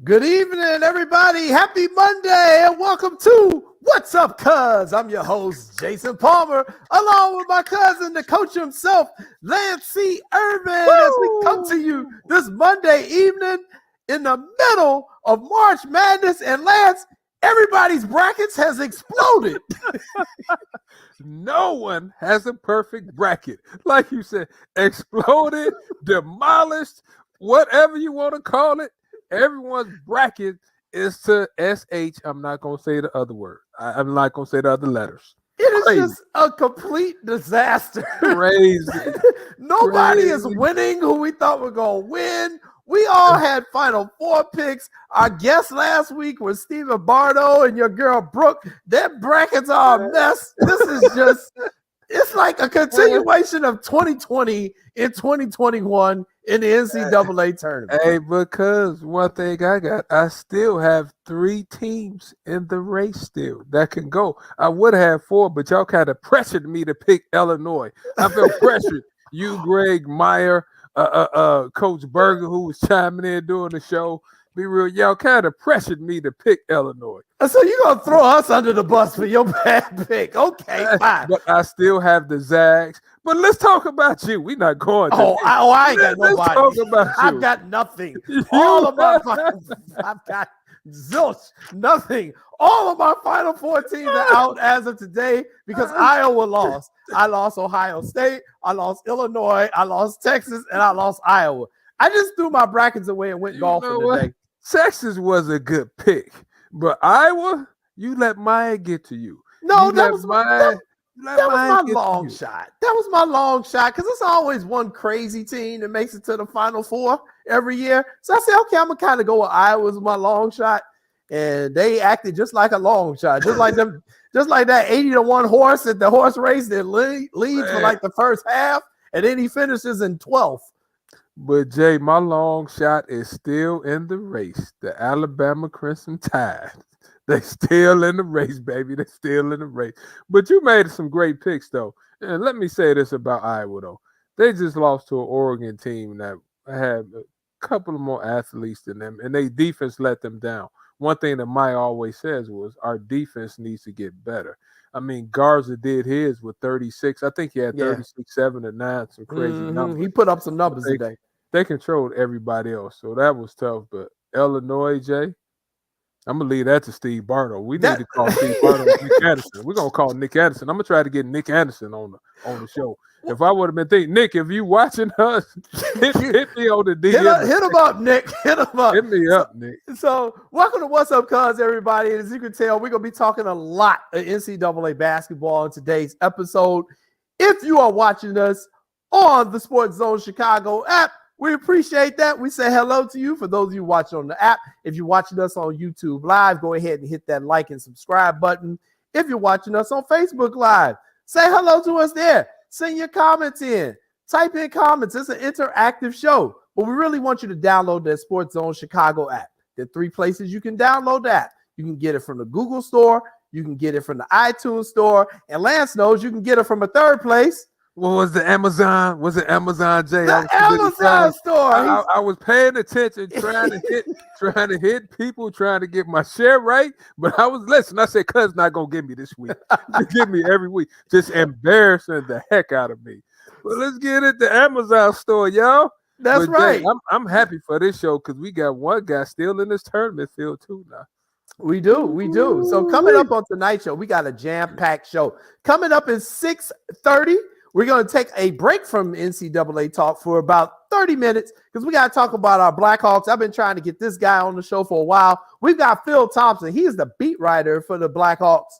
Good evening, everybody. Happy Monday, and welcome to What's Up, Cuz? I'm your host, Jason Palmer, along with my cousin, the coach himself, Lance C. Irvin, as we come to you this Monday evening in the middle of March Madness. And Lance, everybody's brackets has exploded. No one has a perfect bracket. Like you said, exploded, demolished, whatever you want to call it. Everyone's bracket is to SH. I'm not going to say the other word. I'm not going to say the other letters. It is just a complete disaster. Crazy. Nobody is winning who we thought were going to win. We all had Final Four picks. Our guest last week was Stephen Bardo and your girl Brooke. Their brackets are a mess. This is just, it's like a continuation of 2020 in 2021 in the NCAA tournament. Hey, because one thing I still have 3 teams in the race still that can go. I would have 4, but y'all kind of pressured me to pick Illinois. I felt pressured. You, Greg, Meyer, Coach Berger, who was chiming in during the show. Be real, y'all kind of pressured me to pick Illinois. So you're going to throw us under the bus for your bad pick. Okay, fine. But I still have the Zags. But let's talk about you. We're not going to. I ain't got nobody. Let's talk about you. I've got nothing. All of my I've got zilch, nothing. All of my Final Four teams are out as of today because Iowa lost. I lost Ohio State. I lost Illinois. I lost Texas. And I lost Iowa. I just threw my brackets away and went golfing today. Texas was a good pick. But Iowa, you let Maya get to you. No, that was my long shot. That was my long shot because it's always one crazy team that makes it to the Final Four every year. So I said, okay, I'm going to kind of go with Iowa as my long shot. And they acted just like a long shot, just like them, just like that 80-1 horse at the horse race that leads for like the first half, and then he finishes in 12th. But Jay, my long shot is still in the race. The Alabama Crimson Tide. They still in the race, baby. They still in the race. But you made some great picks, though. And let me say this about Iowa, though. They just lost to an Oregon team that had a couple of more athletes than them, and their defense let them down. One thing that Mike always says was our defense needs to get better. I mean, Garza did his with 36. I think he had 36, 7, and 9, some crazy numbers. He put up some numbers today. They controlled everybody else, so that was tough. But Illinois, Jay, I'm going to leave that to Steve Bardo. We need to call Steve Bardo Nick Anderson. We're going to call Nick Anderson. I'm going to try to get Nick Anderson on the show. If I would have been thinking, Nick, if you watching us, hit me on the DM. Hit him up, Nick. Hit him up. Hit me up, Nick. So welcome to What's Up, Cuz, everybody. As you can tell, we're going to be talking a lot of NCAA basketball in today's episode. If you are watching us on the SportsZone Chicago app, we appreciate that. We say hello to you. For those of you watching on the app, if you're watching us on YouTube Live, go ahead and hit that like and subscribe button. If you're watching us on Facebook Live, say hello to us there. Send your comments in. Type in comments. It's an interactive show. But we really want you to download that SportsZone Chicago app. There are 3 places you can download that. You can get it from the Google Store. You can get it from the iTunes Store. And Lance knows you can get it from a 3rd place. What was the Amazon? Was it Amazon, Jay? The Amazon store. I was paying attention, trying to hit people, trying to get my share right. But I was listening. I said, "Cuz not gonna give me this week. Give me every week." Just embarrassing the heck out of me. But let's get it the Amazon store, y'all. That's right. Jay, I'm happy for this show because we got one guy still in this tournament field too now. We do. So coming up on tonight's show, we got a jam-packed show. Coming up at 6:30. We're going to take a break from NCAA talk for about 30 minutes because we got to talk about our Blackhawks. I've been trying to get this guy on the show for a while. We've got Phil Thompson. He's the beat writer for the Blackhawks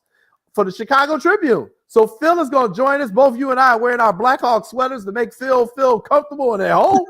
for the Chicago Tribune. So Phil is going to join us. Both you and I are wearing our Blackhawks sweaters to make Phil feel comfortable and at home.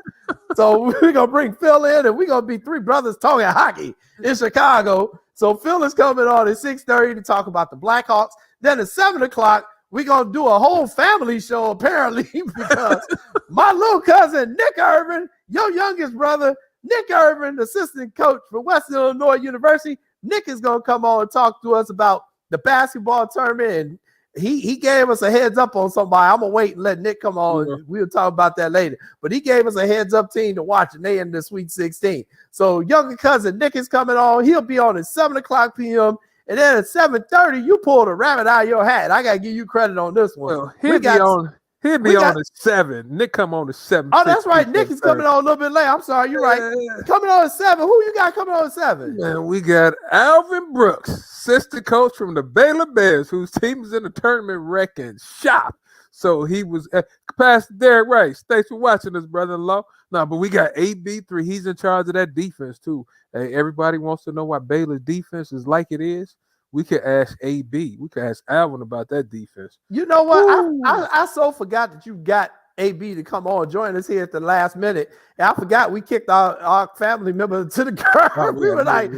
So we're going to bring Phil in, and we're going to be 3 brothers talking hockey in Chicago. So Phil is coming on at 6:30 to talk about the Blackhawks. Then at 7 o'clock, we're going to do a whole family show, apparently, because my little cousin, Nick Irvin, your youngest brother, Nick Irvin, assistant coach for Western Illinois University, Nick is going to come on and talk to us about the basketball tournament he gave us a heads up on somebody. I'm gonna wait and let Nick come on. Yeah. We'll talk about that later. But he gave us a heads up team to watch, and they in the Sweet 16. So younger cousin Nick is coming on. He'll be on at 7:00 p.m. And then at 7:30, you pulled a rabbit out of your hat. I gotta give you credit on this one. Well, he'll be on at 7. Nick come on at 7. Oh, that's right. Nick is coming on a little bit late. I'm sorry, you're right. Coming on at 7. Who you got coming on at 7? Man, we got Irvin Brooks, assistant coach from the Baylor Bears, whose team is in the tournament wrecking shop. So he was Pastor Derek Rice. Thanks for watching us, brother-in-law. No, but we got AB3. He's in charge of that defense too. Hey, everybody wants to know why Baylor's defense is like it is. We could ask AB. We could ask Alvin about that defense. You know what? I so forgot that you got AB to come on, join us here at the last minute. And I forgot we kicked our family member to the curb. Oh, we were like,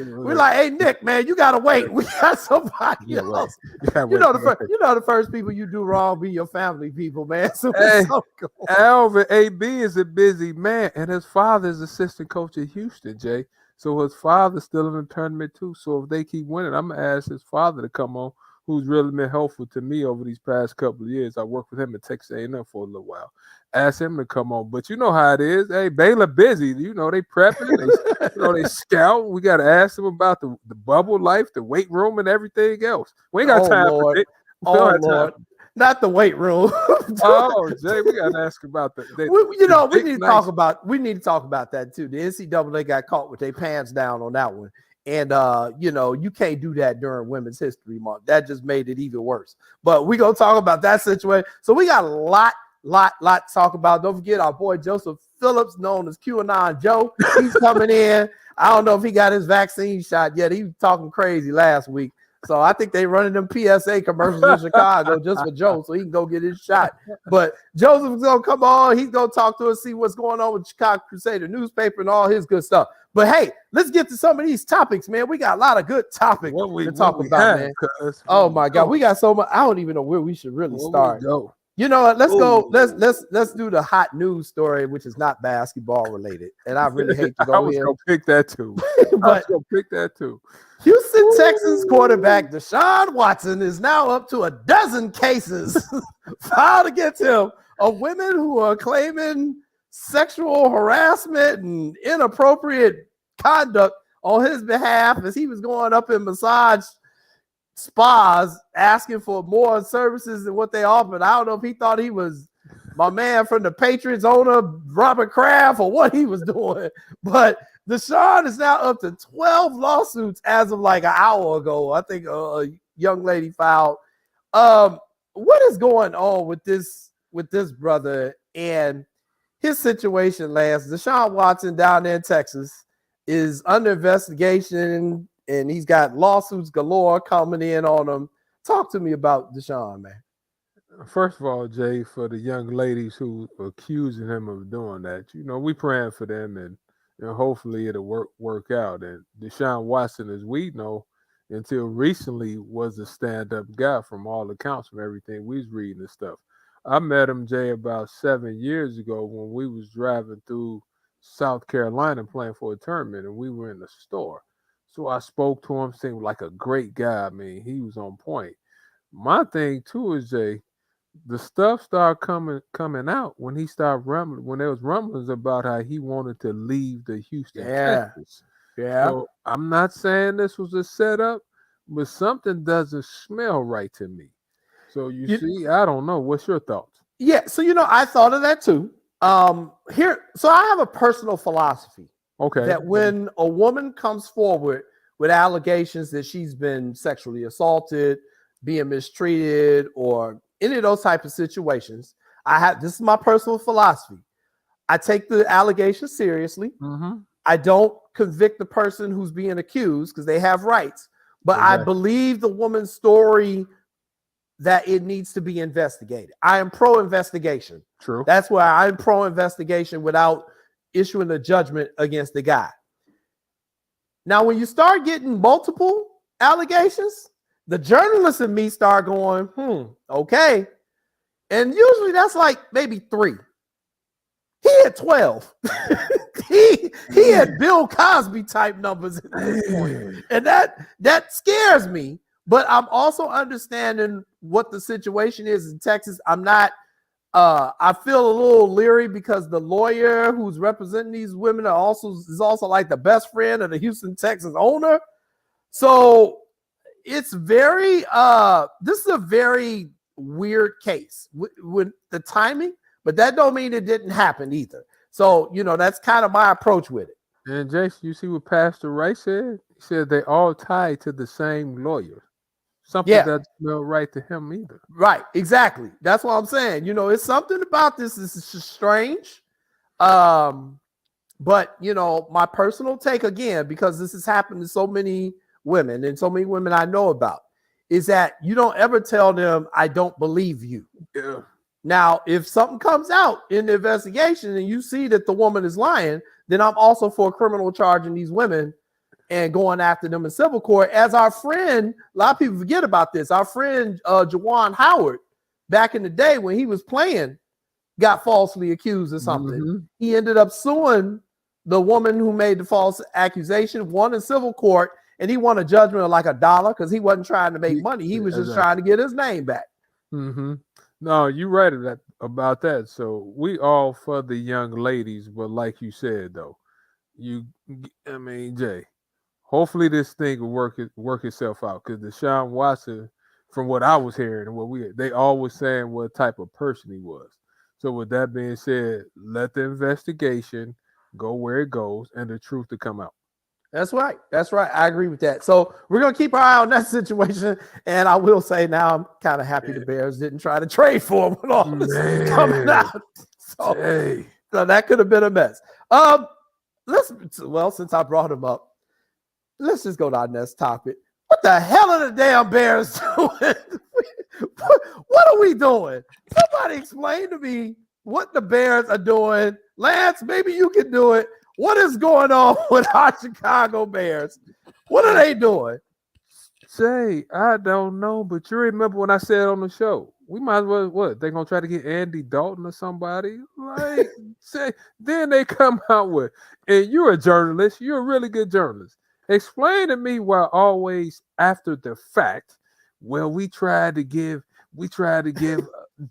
hey Nick, man, you gotta wait. We got somebody else. The first people you do wrong be your family people, man. So hey, Alvin AB is a busy man, and his father is assistant coach at Houston, Jay. So his father's still in the tournament too. So if they keep winning, I'm gonna ask his father to come on, who's really been helpful to me over these past couple of years. I worked with him at Texas A&M for a little while. Ask him to come on. But you know how it is. Hey, Baylor busy. You know, they prepping. They scout. We got to ask them about the bubble life, the weight room, and everything else. We ain't got time for it. Lord. Not the weight room. Oh, Jay, we got to ask about that. We need to talk about that too. The NCAA got caught with their pants down on that one. And, you can't do that during Women's History Month. That just made it even worse. But we're going to talk about that situation. So we got a lot to talk about. Don't forget our boy Joseph Phillips, known as QAnon Joe. He's coming in. I don't know if he got his vaccine shot yet. He was talking crazy last week. So I think they running them PSA commercials in Chicago just for Joe so he can go get his shot. But Joseph's going to come on. He's going to talk to us, see what's going on with Chicago Crusader newspaper and all his good stuff. But, hey, let's get to some of these topics, man. We got a lot of good topics to talk about, man. Oh, my God. We got so much. I don't even know where we should really start. You know what? Let's go. Let's do the hot news story, which is not basketball related. And I really hate to go I was going to pick that, too. Houston Texans quarterback Deshaun Watson is now up to a dozen cases filed against him of women who are claiming sexual harassment and inappropriate conduct on his behalf as he was going up in massage spas asking for more services than what they offered. I don't know if he thought he was my man from the Patriots owner, Robert Kraft, or what he was doing, but Deshaun is now up to 12 lawsuits as of like an hour ago. I think a young lady filed. What is going on with this brother and his situation, Lance? Deshaun Watson down there in Texas is under investigation, and he's got lawsuits galore coming in on him. Talk to me about Deshaun, man. First of all, Jay, for the young ladies who are accusing him of doing that, we praying for them, and hopefully it'll work out. And Deshaun Watson, as we know, until recently was a stand-up guy from all accounts, from everything we was reading and stuff. I met him, Jay, about 7 years ago when we was driving through South Carolina playing for a tournament, and we were in the store. So I spoke to him, seemed like a great guy. I mean, he was on point. My thing, too, is, Jay, the stuff started coming out when he started rumbling, when there was rumblings about how he wanted to leave the Houston Texans. Yeah. So I'm not saying this was a setup, but something doesn't smell right to me. So you see, I don't know. What's your thoughts? Yeah. So, I thought of that too. So I have a personal philosophy. Okay. That when a woman comes forward with allegations that she's been sexually assaulted, being mistreated, or any of those type of situations, this is my personal philosophy. I take the allegations seriously. Mm-hmm. I don't convict the person who's being accused because they have rights, but I believe the woman's story that it needs to be investigated. I am pro-investigation. True. That's why I'm pro-investigation without issuing a judgment against the guy. Now, when you start getting multiple allegations, the journalist in me start going, okay. And usually that's like maybe 3. He had 12. he had Bill Cosby type numbers at this point. And that scares me But I'm also understanding what the situation is in Texas. I'm not. I feel a little leery because the lawyer who's representing these women is also like the best friend of the Houston Texans owner. So it's very this is a very weird case with the timing, but that don't mean it didn't happen either. So that's kind of my approach with it. And Jason, you see what Pastor Ray said? He said they all tied to the same lawyer. Something Yeah, that smelled right to him either. right, exactly. That's what I'm saying. It's something about this is just strange. Um, but my personal take again, because this has happened to so many women and so many women I know about, is that you don't ever tell them I don't believe you. Yeah. Now, if something comes out in the investigation and you see that the woman is lying, then I'm also for criminal charging these women and going after them in civil court. As our friend, a lot of people forget about this. Our friend Jawan Howard, back in the day when he was playing, got falsely accused of something. Mm-hmm. He ended up suing the woman who made the false accusation, won in civil court, and he won a judgment of like $1 because he wasn't trying to make money. He was just trying to get his name back. Mm-hmm. No, you're right about that. So we all for the young ladies, but like you said though, Jay, hopefully this thing will work itself out. Because Deshaun Watson, from what I was hearing and they always saying what type of person he was. So with that being said, let the investigation go where it goes and the truth to come out. That's right. That's right. I agree with that. So we're going to keep our eye on that situation. And I will say now I'm kind of happy the Bears didn't try to trade for him with all this coming out. So that could have been a mess. Since I brought him up, let's just go to our next topic. What the hell are the damn Bears doing? What are we doing? Somebody explain to me what the Bears are doing. Lance, maybe you can do it. What is going on with our Chicago Bears? What are they doing? Say, I don't know, but you remember when I said on the show, we might as well, they're going to try to get Andy Dalton or somebody? Like, then they come out with, and you're a journalist, you're a really good journalist. Explain to me why always after the fact, well, we tried to give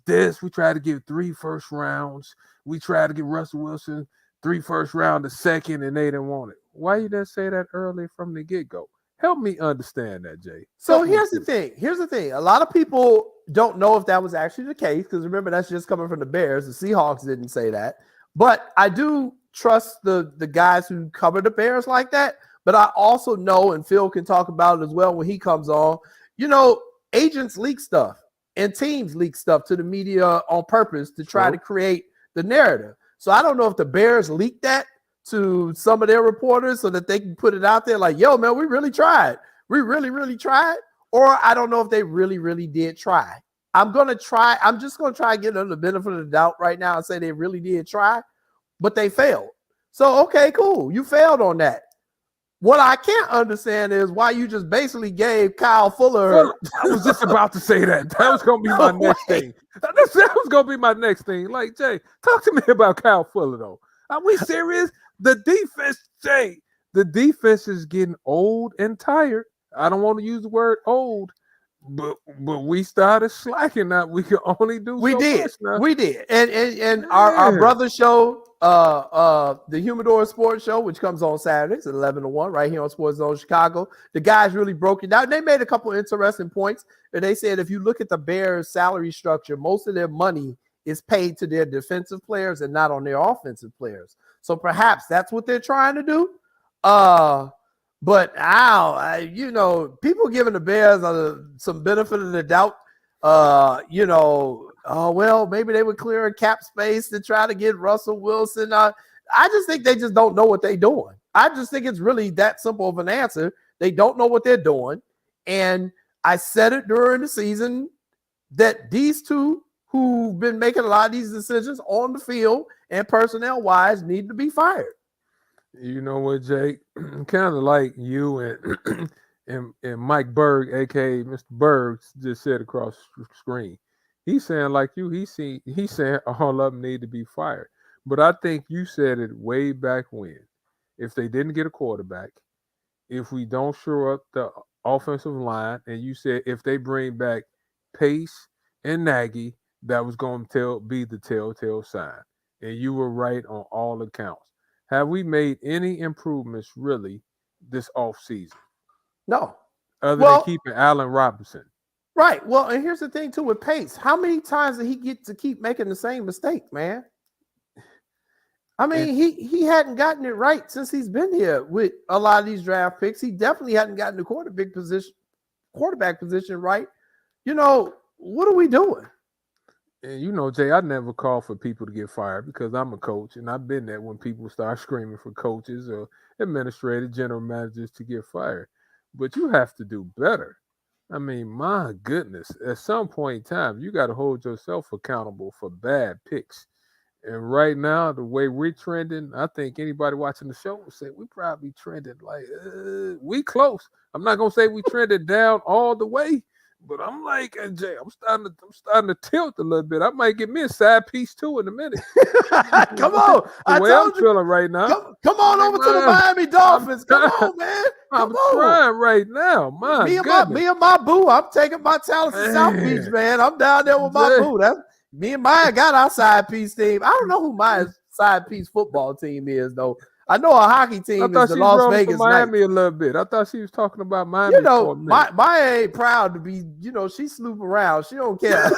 this, we tried to give 3 first rounds, we tried to give Russell Wilson 3 first round, the second, and they didn't want it. Why you didn't say that early from the get-go? Help me understand that, Jay. So here's the thing. A lot of people don't know if that was actually the case because remember, that's just coming from the Bears. The Seahawks didn't say that. But I do trust the guys who cover the Bears like that. But I also know, and Phil can talk about it as well when he comes on, agents leak stuff and teams leak stuff to the media on purpose to try to create the narrative. So I don't know if the Bears leaked that to some of their reporters so that they can put it out there like, yo, man, we really tried. We really, really tried. Or I don't know if they really, really did try. I'm just going to try and get them the benefit of the doubt right now and say they really did try, but they failed. So, okay, cool. You failed on that. What I can't understand is why you just basically gave Kyle Fuller. I was just about to say that. That was going to be my next thing. That was going to be my next thing. Like, Jay, talk to me about Kyle Fuller, though. Are we serious? The defense, Jay, the defense is getting old and tired. I don't want to use the word old, but we started slacking now. We can only do we so did. Much now. We did. And our brother show, the Humidor Sports Show, which comes on Saturdays at 11 to 1 right here on SportsZone Chicago. The guys really broke it down. They made a couple interesting points. And they said if you look at the Bears' salary structure, most of their money is paid to their defensive players and not on their offensive players. So perhaps that's what they're trying to do. But people giving the Bears some benefit of the doubt. Maybe they would clear a cap space to try to get Russell Wilson. I just think they just don't know what they're doing. I just think it's really that simple of an answer. They don't know what they're doing. And I said it during the season that these two who've been making a lot of these decisions on the field and personnel-wise need to be fired. You know what, Jake? Kind of like you and Mike Berg, a.k.a. Mr. Berg, just said across the screen. He's saying like you, he's saying all of them need to be fired. But I think you said it way back when. If they didn't get a quarterback, if we don't shore up the offensive line, and you said if they bring back Pace and Nagy, that was going to be the telltale sign. And you were right on all accounts. Have we made any improvements really this offseason No. other than keeping Allen Robinson? Right. Well, and here's the thing too with Pace. How many times did he get to keep making the same mistake, man? I mean, he hadn't gotten it right since he's been here with a lot of these draft picks. He definitely hadn't gotten the quarterback position right. You know, what are we doing? And you know, Jay, I never call for people to get fired because I'm a coach, and I've been there when people start screaming for coaches or administrators, general managers to get fired. But you have to do better. I mean, my goodness, at some point in time, you got to hold yourself accountable for bad picks. And right now, the way we're trending, I think anybody watching the show will say we probably trended like we close. I'm not gonna say we trended down all the way, but I'm like, Jay, I'm starting to tilt a little bit. I might get me a side piece too in a minute. Come on, the way I'm feeling right now. Come on over to the Miami Dolphins. Come on, man. I'm trying right now. Me and my boo. I'm taking my talents to South Beach, man. I'm down there with my boo. Me and Maya got our side piece team. I don't know who my side piece football team is, though. I know a hockey team is the Las Vegas Miami Knights. A little bit. I thought she was talking about Miami. You know, Maya ain't proud to be. You know, she sloop around. She don't care.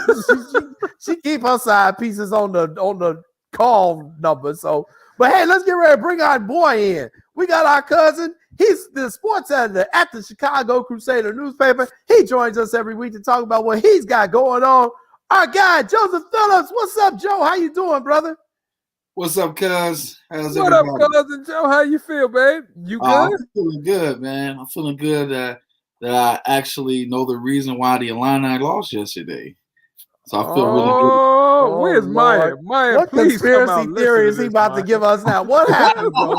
she keep her side pieces on the call number. So, but hey, let's get ready to bring our boy in. We got our cousin. He's the sports editor at the Chicago Crusader newspaper. He joins us every week to talk about what he's got going on. Our guy, Joseph Phillips. What's up, Joe? How you doing, brother? What's up, cuz? What up, cousin Joe? How you feel, babe? You good? I'm feeling good, man. I'm feeling good that I actually know the reason why the Illini lost yesterday. So I feel really good. Oh, where's Maya? Maya, what please come out. Conspiracy theory is he about to give us now? What happened, bro?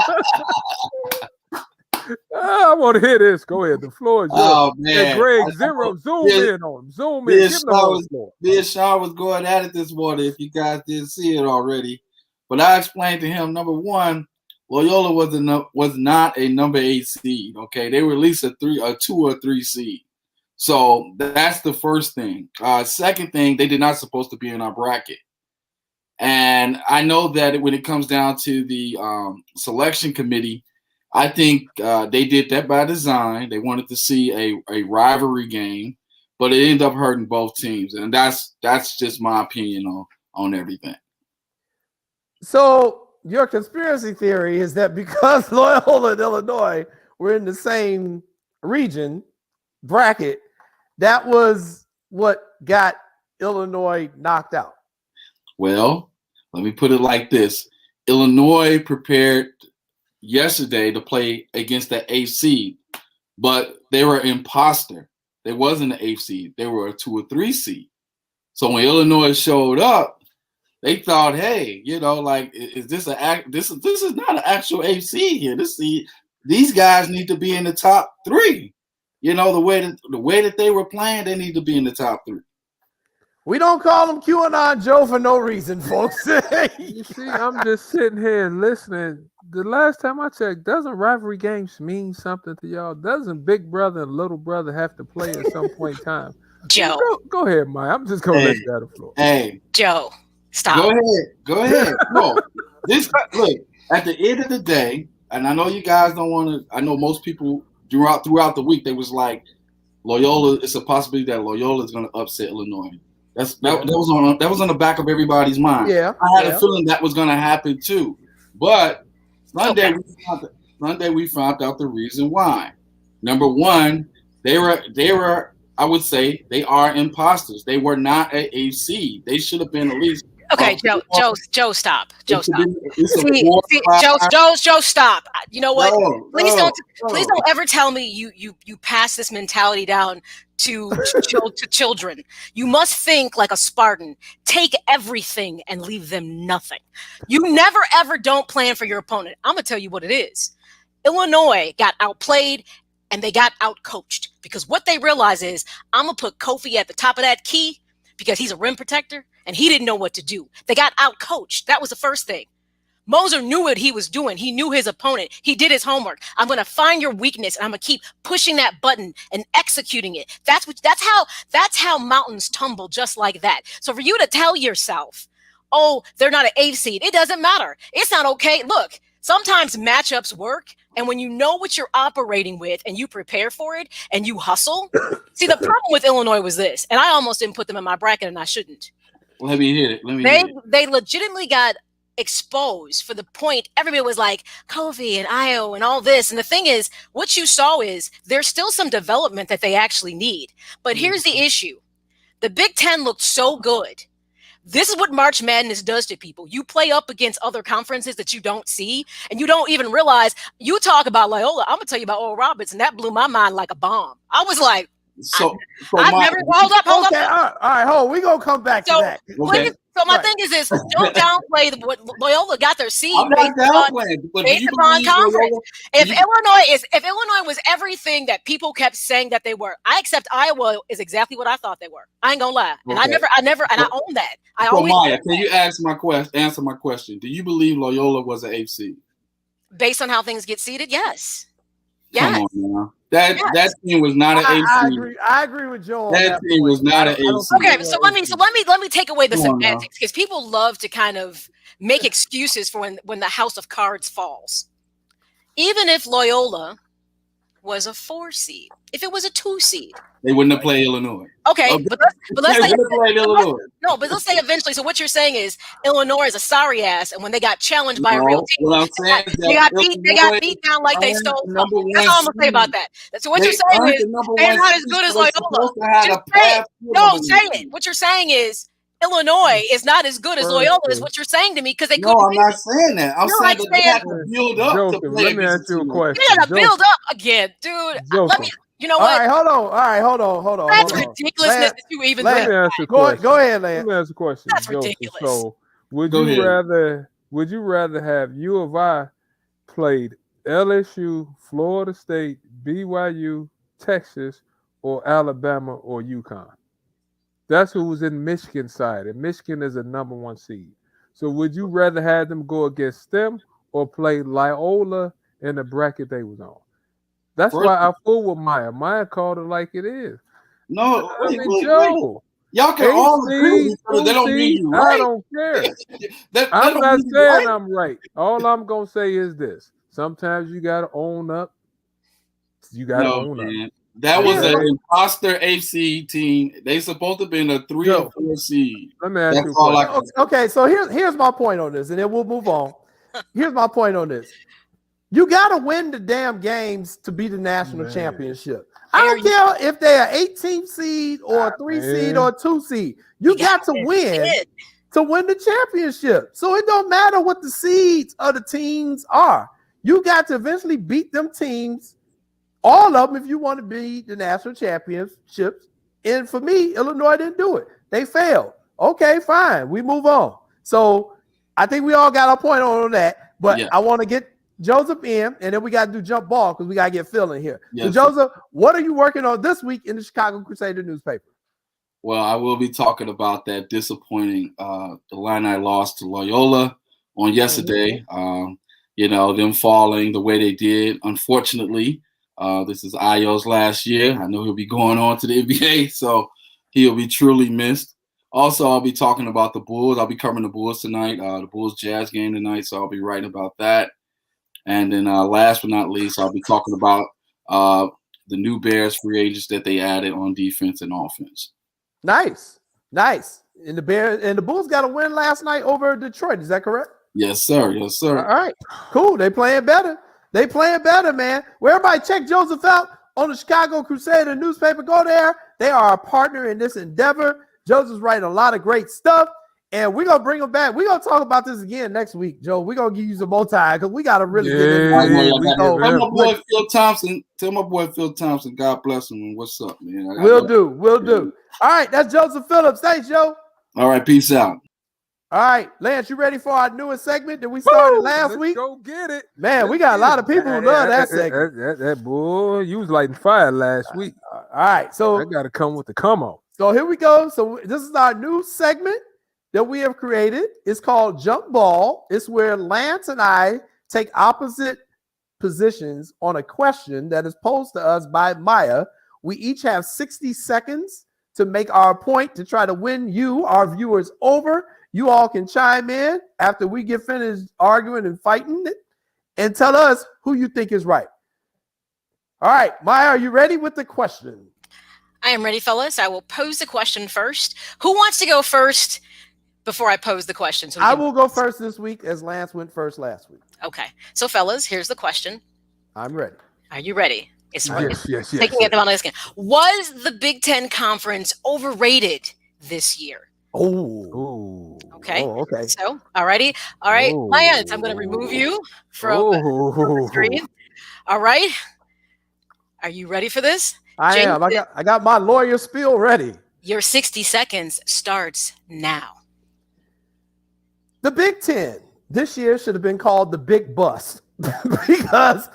I want to hear this. Go ahead. The floor is yours. Oh, man. Hey, Greg, zoom in on him. Zoom in. Me and Sean was going at it this morning, if you guys didn't see it already. But I explained to him, number one, Loyola was not a number 8 seed, okay? They were at least a 2 or 3 seed. So that's the first thing. Second thing, they did not supposed to be in our bracket. And I know that when it comes down to the selection committee, I think they did that by design. They wanted to see a rivalry game, but it ended up hurting both teams. And that's just my opinion on everything. So your conspiracy theory is that because Loyola and Illinois were in the same region bracket, that was what got Illinois knocked out. Well, let me put it like this. Illinois prepared yesterday to play against the 8th seed, but they were imposter. They wasn't an 8th seed. They were a 2 or 3 seed. So when Illinois showed up, they thought, hey, you know, like, is this this is not an actual 8th seed here. These guys need to be in the top 3. You know, the way that they were playing, they need to be in the top 3. We don't call him QAnon Joe for no reason, folks. You see, I'm just sitting here listening. The last time I checked, doesn't rivalry games mean something to y'all? Doesn't big brother and little brother have to play at some point in time? Joe. Go ahead, Maya. I'm just going to let you out of the floor. Hey. Joe, stop. Go ahead. No. Look, at the end of the day, and I know you guys don't want to, I know most people throughout the week, they was like, Loyola, it's a possibility that Loyola is going to upset Illinois. That was on the back of everybody's mind. Yeah, I had a feeling that was going to happen too. But Sunday we found out the reason why. Number one, they were I would say they are imposters. They were not an 8 seed. They should have been at least. Okay, Joe, stop. Joe, stop. Joe, stop. You know what? Please don't ever tell me you pass this mentality down to children. You must think like a Spartan. Take everything and leave them nothing. You never ever don't plan for your opponent. I'm gonna tell you what it is. Illinois got outplayed and they got outcoached because what they realize is I'm gonna put Kofi at the top of that key because he's a rim protector and he didn't know what to do. They got outcoached. That was the first thing. Moser knew what he was doing. He knew his opponent. He did his homework. I'm going to find your weakness, and I'm going to keep pushing that button and executing it. That's how mountains tumble, just like that. So for you to tell yourself, oh, they're not an 8th seed, it doesn't matter. It's not okay. Look, sometimes matchups work, and when you know what you're operating with and you prepare for it and you hustle. See, the problem with Illinois was this, and I almost didn't put them in my bracket, and I shouldn't. Let me hit it. They legitimately got exposed for the point everybody was like Kofi and Io and all this. And the thing is, what you saw is there's still some development that they actually need. But here's the issue. The Big Ten looked so good. This is what March Madness does to people. You play up against other conferences that you don't see, and you don't even realize. You talk about Loyola. I'm going to tell you about Oral Roberts, and that blew my mind like a bomb. I was like, I've never hold up. All right, hold. We're gonna come back to that. Okay. So my thing is this: don't downplay what Loyola got their seed based upon conference. If Illinois was everything that people kept saying that they were, I accept Iowa is exactly what I thought they were. I ain't gonna lie, and I never, and I own that. Maya, can you answer my question? Do you believe Loyola was an 8th seed? Based on how things get seeded, yes. Come on now. That team was not an 8th seed. I agree with Joe. That team was not an 8th seed. Okay, so let me take away the semantics, because people love to kind of make excuses for when the house of cards falls. Even if Loyola was a 4 seed, if it was a 2 seed, they wouldn't have played Illinois. Okay, but let's say let's say eventually. So what you're saying is Illinois is a sorry ass, and when they got challenged by a real team, what I'm saying they got beat down like they stole something. That's all I'm gonna say about that. So what you're saying is they're not as good as Loyola. Just say it. No, say it. What you're saying is Illinois is not as good as Loyola, is what you're saying to me, because they couldn't. No, I'm not saying that. I'm saying that they have to build up to play. Let me ask you a question. You gotta build up again, dude. Let me. You know what? All right, hold on. That's ridiculousness that you even think. Go ahead, Lance. Let me ask a question. That's ridiculous. So would you rather have U of I played LSU, Florida State, BYU, Texas, or Alabama or UConn? That's who was in Michigan side, and Michigan is a number 1 seed. So would you rather have them go against them or play Loyola in the bracket they was on? That's why I fool with Maya. Maya called it like it is. No, Joe. Y'all can all agree. They don't mean you right. I don't care. I'm not saying I'm right. All I'm gonna say is this: sometimes you gotta own up. You gotta own up. That was an imposter 8th seed team. They supposed to have been a 3 or 4 seed. Let me ask you a question. Okay, so here's my point on this, and then we'll move on. Here's my point on this. You got to win the damn games to be the national championship. I don't care if they're 18th seed or a 3 seed or a 2 seed. You got to win to win the championship. So it don't matter what the seeds of the teams are. You got to eventually beat them teams, all of them, if you want to be the national championships. And for me, Illinois didn't do it. They failed. Okay, fine. We move on. So I think we all got our point on that. But I want to get Joseph in, and then we got to do jump ball because we got to get Phil in here. Yes. So, Joseph, what are you working on this week in the Chicago Crusader newspaper? Well, I will be talking about that disappointing Illini loss to Loyola on yesterday. Them falling the way they did. Unfortunately, this is Io's last year. I know he'll be going on to the NBA, so he'll be truly missed. Also, I'll be talking about the Bulls. I'll be covering the Bulls tonight, the Bulls Jazz game tonight, so I'll be writing about that. And then last but not least, I'll be talking about the new Bears free agents that they added on defense and offense. Nice. And the Bulls got a win last night over Detroit. Is that correct? Yes, sir. All right. Cool. They playing better, man. Well, everybody check Joseph out on the Chicago Crusader newspaper. Go there. They are a partner in this endeavor. Joseph's writing a lot of great stuff. And we're going to bring him back. We're going to talk about this again next week, Joe. We're going to give you some more time because we got to really get into it. Tell my boy Phil Thompson, God bless him, and what's up, man? Will do. All right, that's Joseph Phillips. Thanks, Joe. All right, peace out. All right, Lance, you ready for our newest segment that we started last week? Go get it. Man, we got a lot of people who love that segment. That boy, you was lighting fire last week. All right, so I got to come with the come on. So here we go. So this is our new segment that we have created is called Jump Ball. It's where Lance and I take opposite positions on a question that is posed to us by Maya. We each have 60 seconds to make our point to try to win you, our viewers, over. You all can chime in after we get finished arguing and fighting it and tell us who you think is right. All right, Maya, are you ready with the question? I am ready, fellas. I will pose the question first. Who wants to go first before I pose the question? I will go first this week as Lance went first last week. Okay. So, fellas, here's the question. I'm ready. Are you ready? It's Yes. taking it on again. Was the Big Ten Conference overrated this year? Oh. Okay. Oh, okay. So, all right. Lance, I'm going to remove you from the screen. All right. Are you ready for this? I am. I got my lawyer spiel ready. Your 60 seconds starts now. The Big Ten this year should have been called the Big Bust because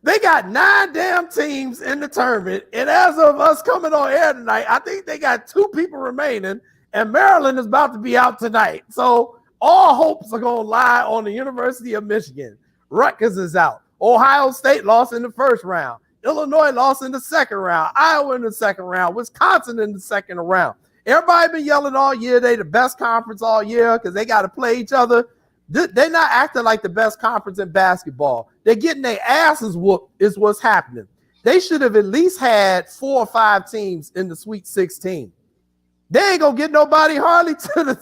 they got 9 damn teams in the tournament. And as of us coming on air tonight, I think they got 2 people remaining, and Maryland is about to be out tonight. So all hopes are going to lie on the University of Michigan. Rutgers is out. Ohio State lost in the first round. Illinois lost in the second round. Iowa in the second round. Wisconsin in the second round. Everybody been yelling all year they the best conference all year because they got to play each other. They're not acting like the best conference in basketball. They're getting their asses whooped is what's happening. They should have at least had 4 or 5 teams in the Sweet 16. They ain't going to get nobody hardly to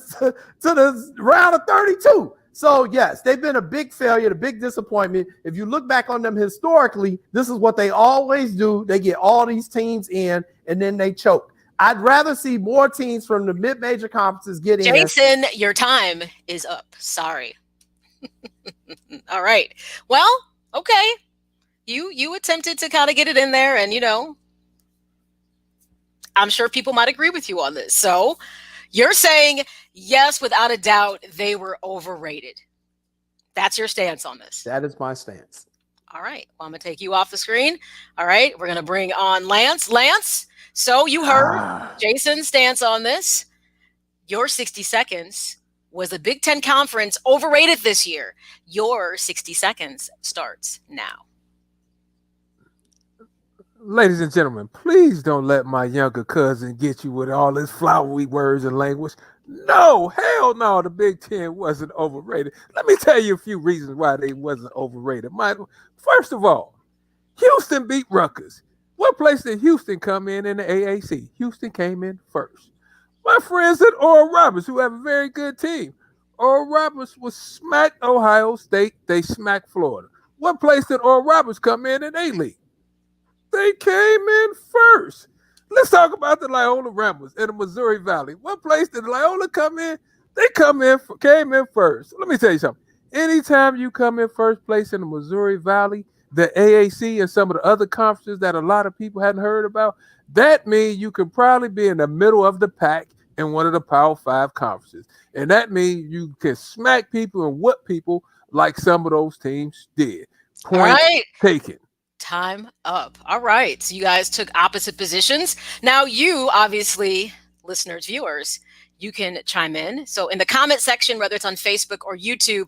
the round of 32. So, yes, they've been a big failure, a big disappointment. If you look back on them historically, this is what they always do. They get all these teams in, and then they choke. I'd rather see more teams from the mid-major conferences get in. Jason, your time is up. Sorry. All right. Well, okay. You attempted to kind of get it in there, and, I'm sure people might agree with you on this. So you're saying, yes, without a doubt, they were overrated. That's your stance on this. That is my stance. All right. Well, I'm going to take you off the screen. All right. We're going to bring on Lance. Lance, so you heard Jason's stance on this. Your 60 seconds was the Big Ten Conference overrated this year. Your 60 seconds starts now. Ladies and gentlemen, please don't let my younger cousin get you with all his flowery words and language. No, hell no, the Big Ten wasn't overrated. Let me tell you a few reasons why they wasn't overrated. First of all, Houston beat Rutgers. What place did Houston come in the AAC? Houston came in first. My friends at Oral Roberts, who have a very good team. Oral Roberts was smacked Ohio State. They smacked Florida. What place did Oral Roberts come in A-League? They came in first. Let's talk about the Loyola Ramblers in the Missouri Valley. What place did Loyola come in? They came in first. Let me tell you something. Anytime you come in first place in the Missouri Valley, the AAC and some of the other conferences that a lot of people hadn't heard about, that means you can probably be in the middle of the pack in one of the Power 5 conferences. And that means you can smack people and whoop people like some of those teams did. Point taken. Time up. All right. So you guys took opposite positions. Now you, obviously, listeners, viewers, you can chime in. So in the comment section, whether it's on Facebook or YouTube,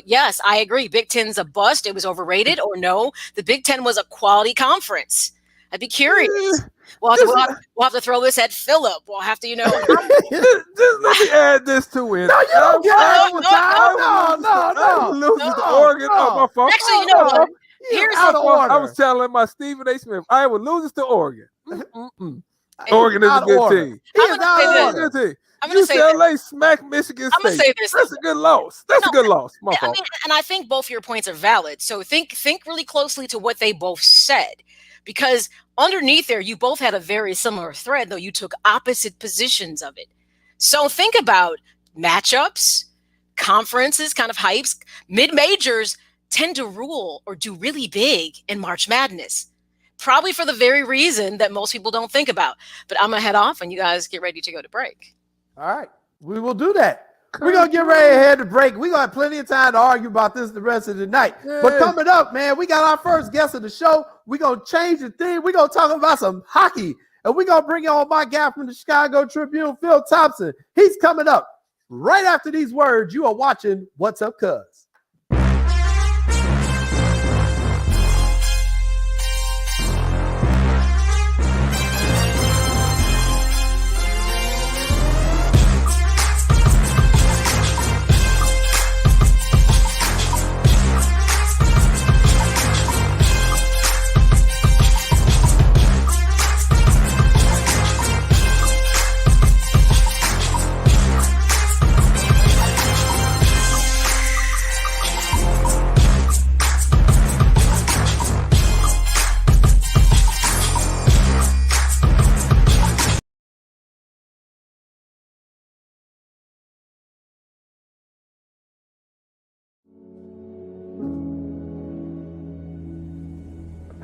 yes, I agree. Big Ten's a bust. It was overrated. Or no, the Big Ten was a quality conference. I'd be curious. We'll have to throw this at Philip. We'll have to, just let me add this to it. No, you don't get it. No. Losing to Oregon. My fault. Actually, you know what? Here's out of order. I was telling my Stephen A. Smith, I would lose it to Oregon. Oregon is a good team. I'm going to say UCLA smack Michigan State. I'm going to say this. That's a good loss. That's a good loss. My fault. And I think both your points are valid. So think really closely to what they both said. Because underneath there, you both had a very similar thread, though you took opposite positions of it. So think about matchups, conferences, kind of hypes. Mid-majors tend to rule or do really big in March Madness, probably for the very reason that most people don't think about. But I'm going to head off and you guys get ready to go to break. All right. We will do that. We're going to get ready to head to break. We're going to have plenty of time to argue about this the rest of the night. Yeah. But coming up, man, we got our first guest of the show. We're going to change the theme. We're going to talk about some hockey. And we're going to bring on my guy from the Chicago Tribune, Phil Thompson. He's coming up. right after these words. You are watching What's Up, Cuz.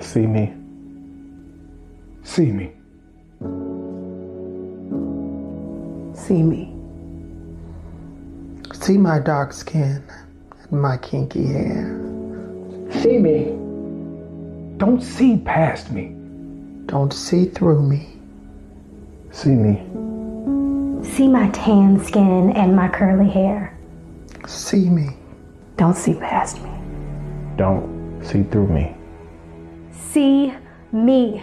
See me. See me. See me. See my dark skin and my kinky hair. See me. Don't see past me. Don't see through me. See me. See my tan skin and my curly hair. See me. Don't see past me. Don't see through me. See me.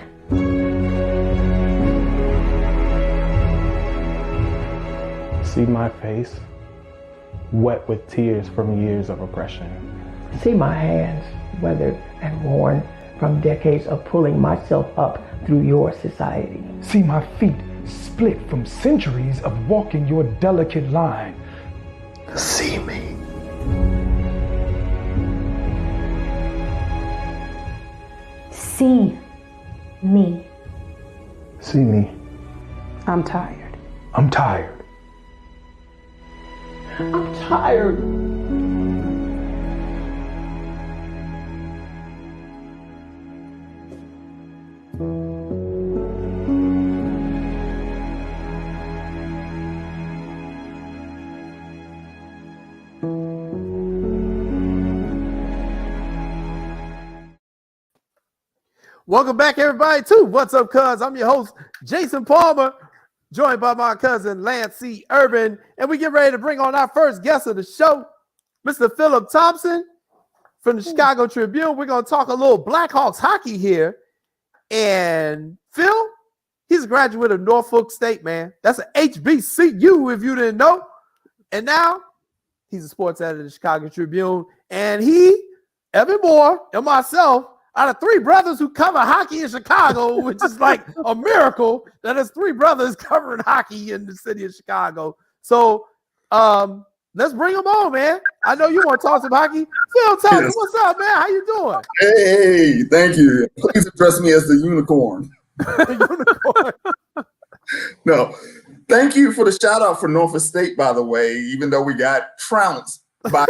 See my face, wet with tears from years of oppression. See my hands, weathered and worn from decades of pulling myself up through your society. See my feet, split from centuries of walking your delicate line. See me. See me. See me. I'm tired. I'm tired. I'm tired. Welcome back, everybody, to What's Up, Cuz. I'm your host, Jason Palmer, joined by my cousin, Lance C. Irvin, and we get ready to bring on our first guest of the show, Mr. Philip Thompson from the Chicago Tribune. We're going to talk a little Blackhawks hockey here. And Phil, he's a graduate of Norfolk State, man. That's an HBCU, if you didn't know. And now he's a sports editor of the Chicago Tribune. And he, Evan Moore, and myself, out of three brothers who cover hockey in Chicago, which is like a miracle that there's three brothers covering hockey in the city of Chicago. So let's bring them on, man. I know you want to talk some hockey. Phil Thompson, yes. What's up, man? How you doing? Hey, thank you. Please address me as the unicorn. The unicorn. No, thank you for the shout out for Norfolk State, by the way, even though we got trounced by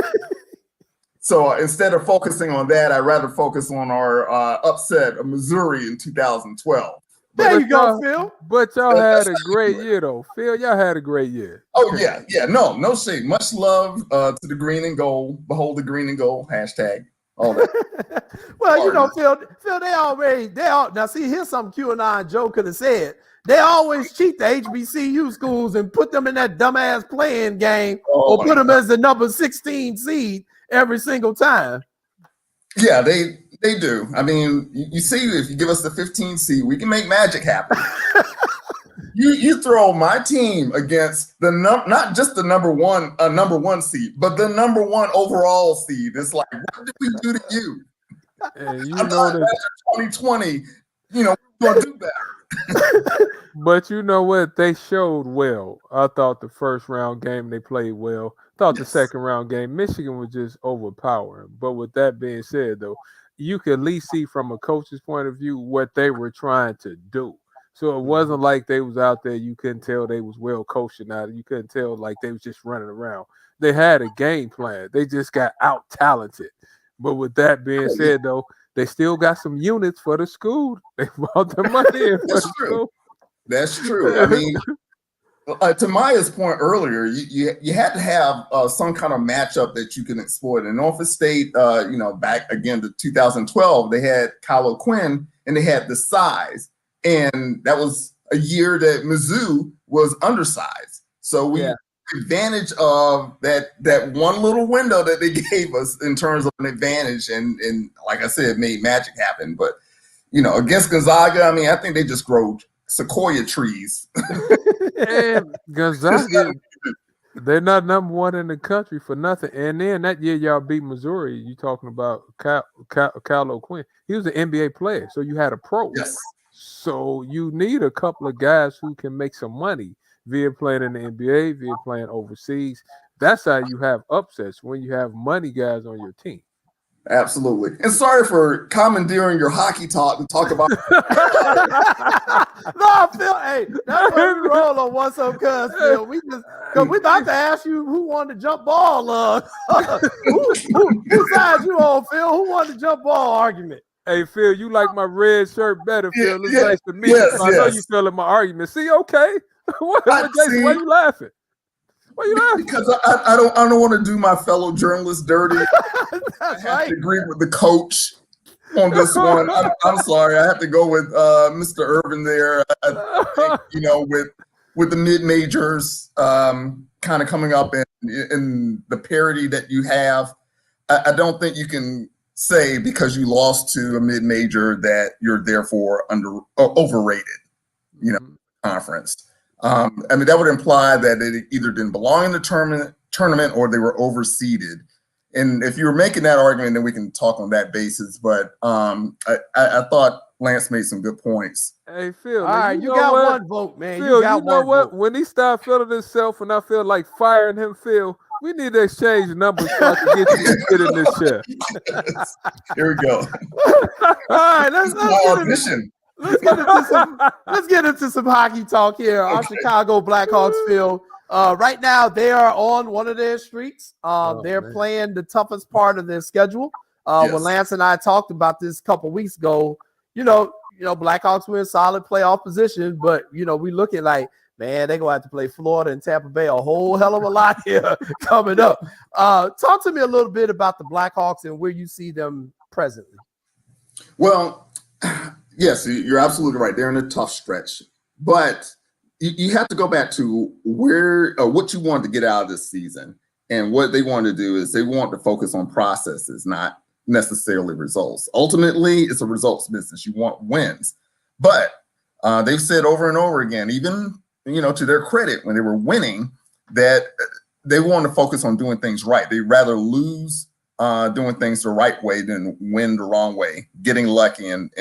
So instead of focusing on that, I'd rather focus on our upset of Missouri in 2012. There you go, Phil. But y'all had a great year, though. Phil, y'all had a great year. Oh, yeah. No shade. Much love to the green and gold. Behold the green and gold. hashtag. All that. Well, you know, Phil, now see, here's something QAnon Joe could have said. They always cheat the HBCU schools and put them in that dumbass playing game or put them as the number 16 seed every single time. Yeah, they do. I mean, you see, if you give us the 15 seed, we can make magic happen. you throw my team against the not just the number one seed, but the number one overall seed. It's like, what did we do to you? And you I know that 2020, we're gonna do better. But you know what? They showed well. I thought the first round game they played well. Thought the second round game, Michigan was just overpowering. But with that being said, though, you could at least see from a coach's point of view what they were trying to do. So it wasn't like they was out there. You couldn't tell they was well coached out. You couldn't tell like they was just running around. They had a game plan. They just got out talented. But with that being said, though, they still got some units for the school. They brought the money in for the school. That's true. I mean, to Maya's point earlier, you had to have some kind of matchup that you can exploit. In Norfolk State, back again to 2012, they had Kyle O'Quinn and they had the size. And that was a year that Mizzou was undersized. So we advantage of that one little window that they gave us in terms of an advantage, and like I said, made magic happen. But against Gonzaga, I mean, I think they just grow sequoia trees. And Gonzaga, they're not number one in the country for nothing. And then that year y'all beat Missouri. You talking about Cal O'Quinn? He was an NBA player, so you had a pro. Yes. So you need a couple of guys who can make some money via playing in the NBA, via playing overseas. That's how you have upsets, when you have money guys on your team. Absolutely. And sorry for commandeering your hockey talk to talk about. No, Phil, hey, that's what we roll on What's Up, Cuz, Phil. Because we about to ask you who won the jump ball. Who side you on, Phil? Who won the jump ball argument? Hey, Phil, you like my red shirt better, Phil. It's nice to meet yes, you. I know you feeling my argument. See, okay. Jason, why you laughing? Why you laughing? Because I don't want to do my fellow journalists dirty. That's I have to agree with the coach on this one. I'm sorry. I have to go with Mr. Irvin there. I think, with the mid-majors kind of coming up in the parity that you have, I don't think you can say because you lost to a mid-major that you're therefore overrated, conference. I mean, that would imply that they either didn't belong in the tournament or they were overseeded. And if you were making that argument, then we can talk on that basis. But I thought Lance made some good points. Hey, Phil. All right, you got one vote, man. Phil, you know what? Vote. When he started feeling himself and I feel like firing him, Phil, we need to exchange numbers so I can get you to get in this chair. Here we go. All right, let's get into some hockey talk here. Our Chicago Blackhawks, Phil. Right now, they are on one of their streaks. They're playing the toughest part of their schedule. When Lance and I talked about this a couple weeks ago, Blackhawks were in solid playoff position, but we look at like, man, they're going to have to play Florida and Tampa Bay a whole hell of a lot here coming up. Talk to me a little bit about the Blackhawks and where you see them presently. Well, yes, you're absolutely right. They're in a tough stretch, but you have to go back to what you want to get out of this season. And what they want to do is they want to focus on processes, not necessarily results. Ultimately, it's a results business. You want wins. But they've said over and over again, even to their credit, when they were winning, that they want to focus on doing things right. They'd rather lose doing things the right way than win the wrong way, getting lucky and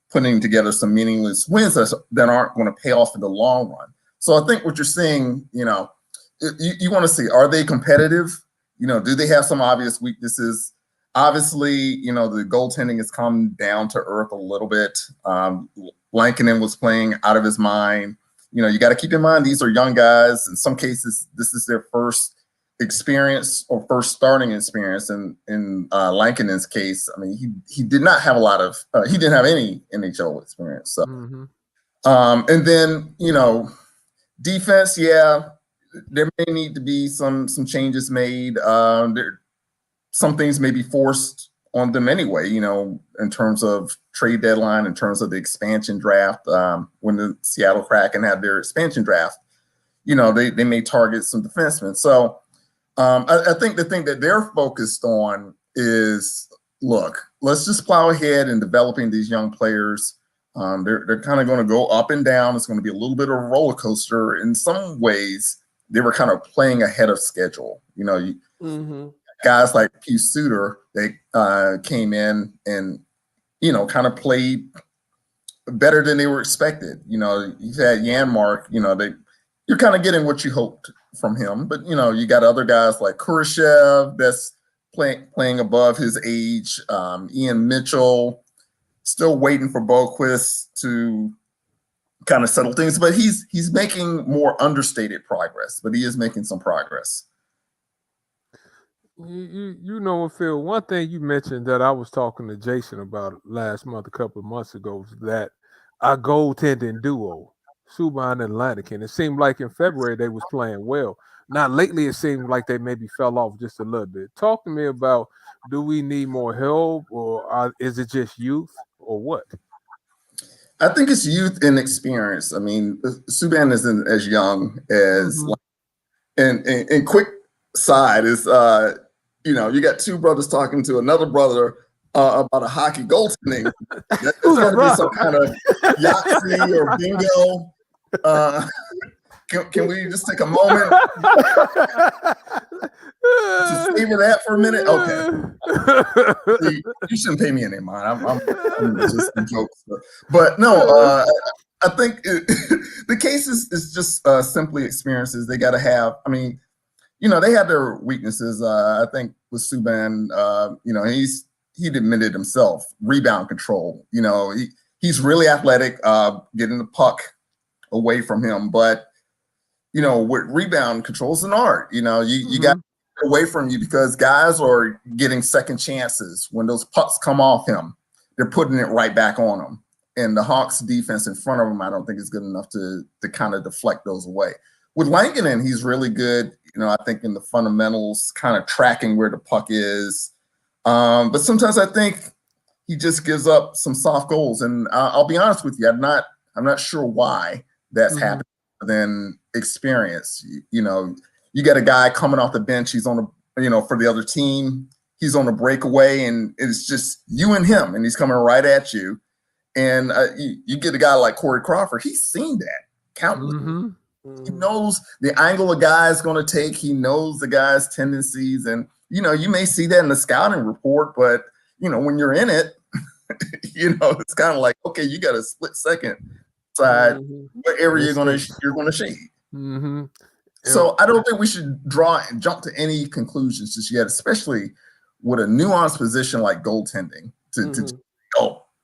putting together some meaningless wins that aren't going to pay off in the long run. So I think what you're seeing, you want to see, are they competitive? Do they have some obvious weaknesses? Obviously, the goaltending has come down to earth a little bit. Lankinen was playing out of his mind. You got to keep in mind, these are young guys. In some cases, this is their first experience or first starting experience. And in Lankinen's case, I mean, he did not have he didn't have any NHL experience. So, and then, defense, there may need to be some changes made. Some things may be forced on them anyway, in terms of trade deadline, in terms of the expansion draft. When the Seattle Kraken had their expansion draft, they may target some defensemen. So I think the thing that they're focused on is, look, let's just plow ahead in developing these young players. They're kind of going to go up and down. It's going to be a little bit of a roller coaster. In some ways, they were kind of playing ahead of schedule. Guys like Suter, they came in and, kind of played better than they were expected. You've had Janmark, you're kind of getting what you hoped from him. But, you got other guys like Kurashev that's playing above his age. Ian Mitchell, still waiting for Boquist to kind of settle things. But he's making more understated progress, but he is making some progress. Phil, one thing you mentioned that I was talking to Jason about last month, a couple of months ago, was that our goaltending duo, Subban and Lanikin, it seemed like in February they was playing well. Now, lately it seemed like they maybe fell off just a little bit. Talk to me about, do we need more help, or is it just youth, or what? I think it's youth and experience. I mean, Subban isn't as young as And quick side is, you got two brothers talking to another brother about a hockey goaltending. That's got to be some kind of Yahtzee or bingo. Can we just take a moment to savor that for a minute? Okay. See, you shouldn't pay me any mind. I'm just joking. But no, I think the case is just simply experiences. They got to have, they have their weaknesses. I think with Subban, he admitted himself, rebound control. He's really athletic, getting the puck away from him. But, with rebound control is an art. You got to get away from you because guys are getting second chances. When those pucks come off him, they're putting it right back on him. And the Hawks defense in front of him, I don't think is good enough to kind of deflect those away. With Lankinen, he's really good, I think in the fundamentals, kind of tracking where the puck is. But sometimes I think he just gives up some soft goals. And I'll be honest with you, I'm not sure why that's happening than experience. You got a guy coming off the bench, he's on for the other team, he's on a breakaway, and it's just you and him, and he's coming right at you. And you get a guy like Corey Crawford, he's seen that countless. He knows the angle a guy's going to take. He knows the guy's tendencies. And, you may see that in the scouting report, but, when you're in it, it's kind of like, okay, you got a split second side what area you're going to shade. So I don't think we should jump to any conclusions just yet, especially with a nuanced position like goaltending to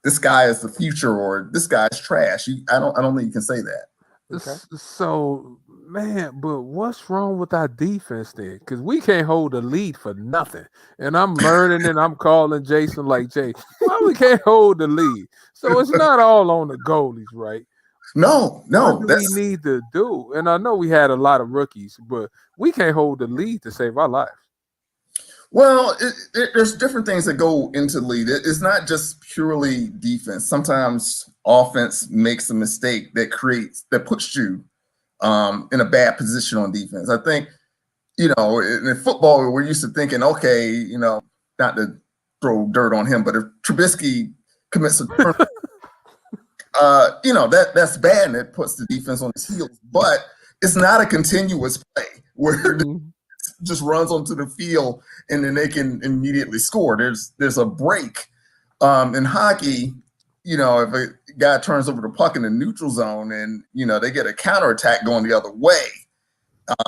this guy is the future or this guy's trash. I don't think you can say that. Okay. So, man, but what's wrong with our defense then? Because we can't hold a lead for nothing. And I'm learning and I'm calling Jason like, Jay, why we can't hold the lead? So it's not all on the goalies, right? No. What do we need to do? And I know we had a lot of rookies, but we can't hold the lead to save our lives. Well, there's different things that go into lead. It's not just purely defense. Sometimes offense makes a mistake that puts you in a bad position on defense. I think, in football, we're used to thinking, okay, not to throw dirt on him, but if Trubisky commits a turnover, that's bad and it puts the defense on his heels. But it's not a continuous play where just runs onto the field and then they can immediately score. There's a break. In hockey, if a guy turns over the puck in the neutral zone and they get a counterattack going the other way,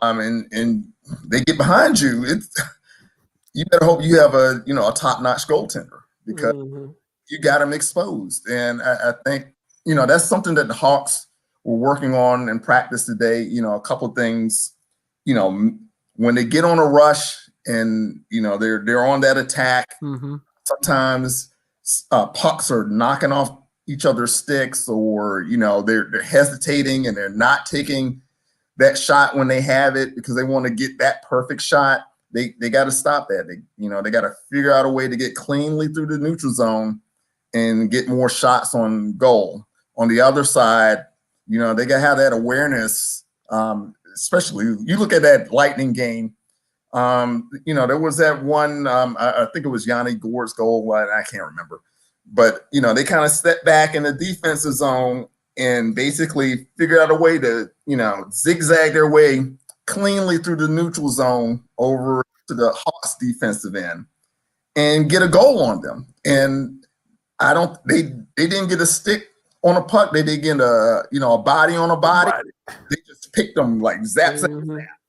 and they get behind you, you better hope you have a top-notch goaltender because you got him exposed. And I think that's something that the Hawks were working on in practice today. A couple of things, when they get on a rush and they're on that attack, sometimes pucks are knocking off each other's sticks, or they're hesitating and they're not taking that shot when they have it because they want to get that perfect shot. They got to stop that. They got to figure out a way to get cleanly through the neutral zone and get more shots on goal. On the other side, they got to have that awareness. Especially you look at that Lightning game, there was that one, I think it was Yanni Gourde's goal, I can't remember, but they kind of stepped back in the defensive zone and basically figured out a way to zigzag their way cleanly through the neutral zone over to the Hawks defensive end and get a goal on them. And they didn't get a stick on a puck. They didn't get a body on a body. They just picked them like zap.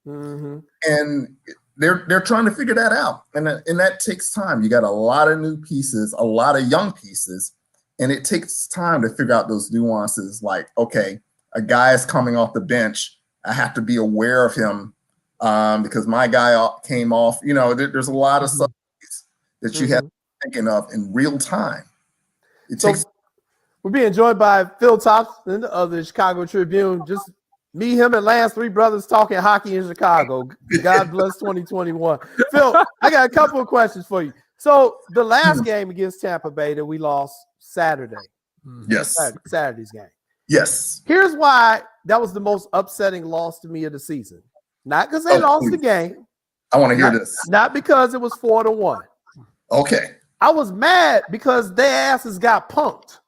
And they're trying to figure that out. And that takes time. You got a lot of new pieces, a lot of young pieces, and it takes time to figure out those nuances. Like, okay, a guy is coming off the bench. I have to be aware of him because my guy came off. There's a lot of stuff that you have to be thinking of in real time. We're being joined by Phil Thompson of the Chicago Tribune. Just me, him, and Lance, three brothers talking hockey in Chicago. God bless 2021. Phil, I got a couple of questions for you. So the last game against Tampa Bay that we lost Saturday. Yes. Saturday's game. Yes. Here's why that was the most upsetting loss to me of the season. Not because they lost the game. I want to hear this. Not because it was 4-1. Okay. I was mad because their asses got punked.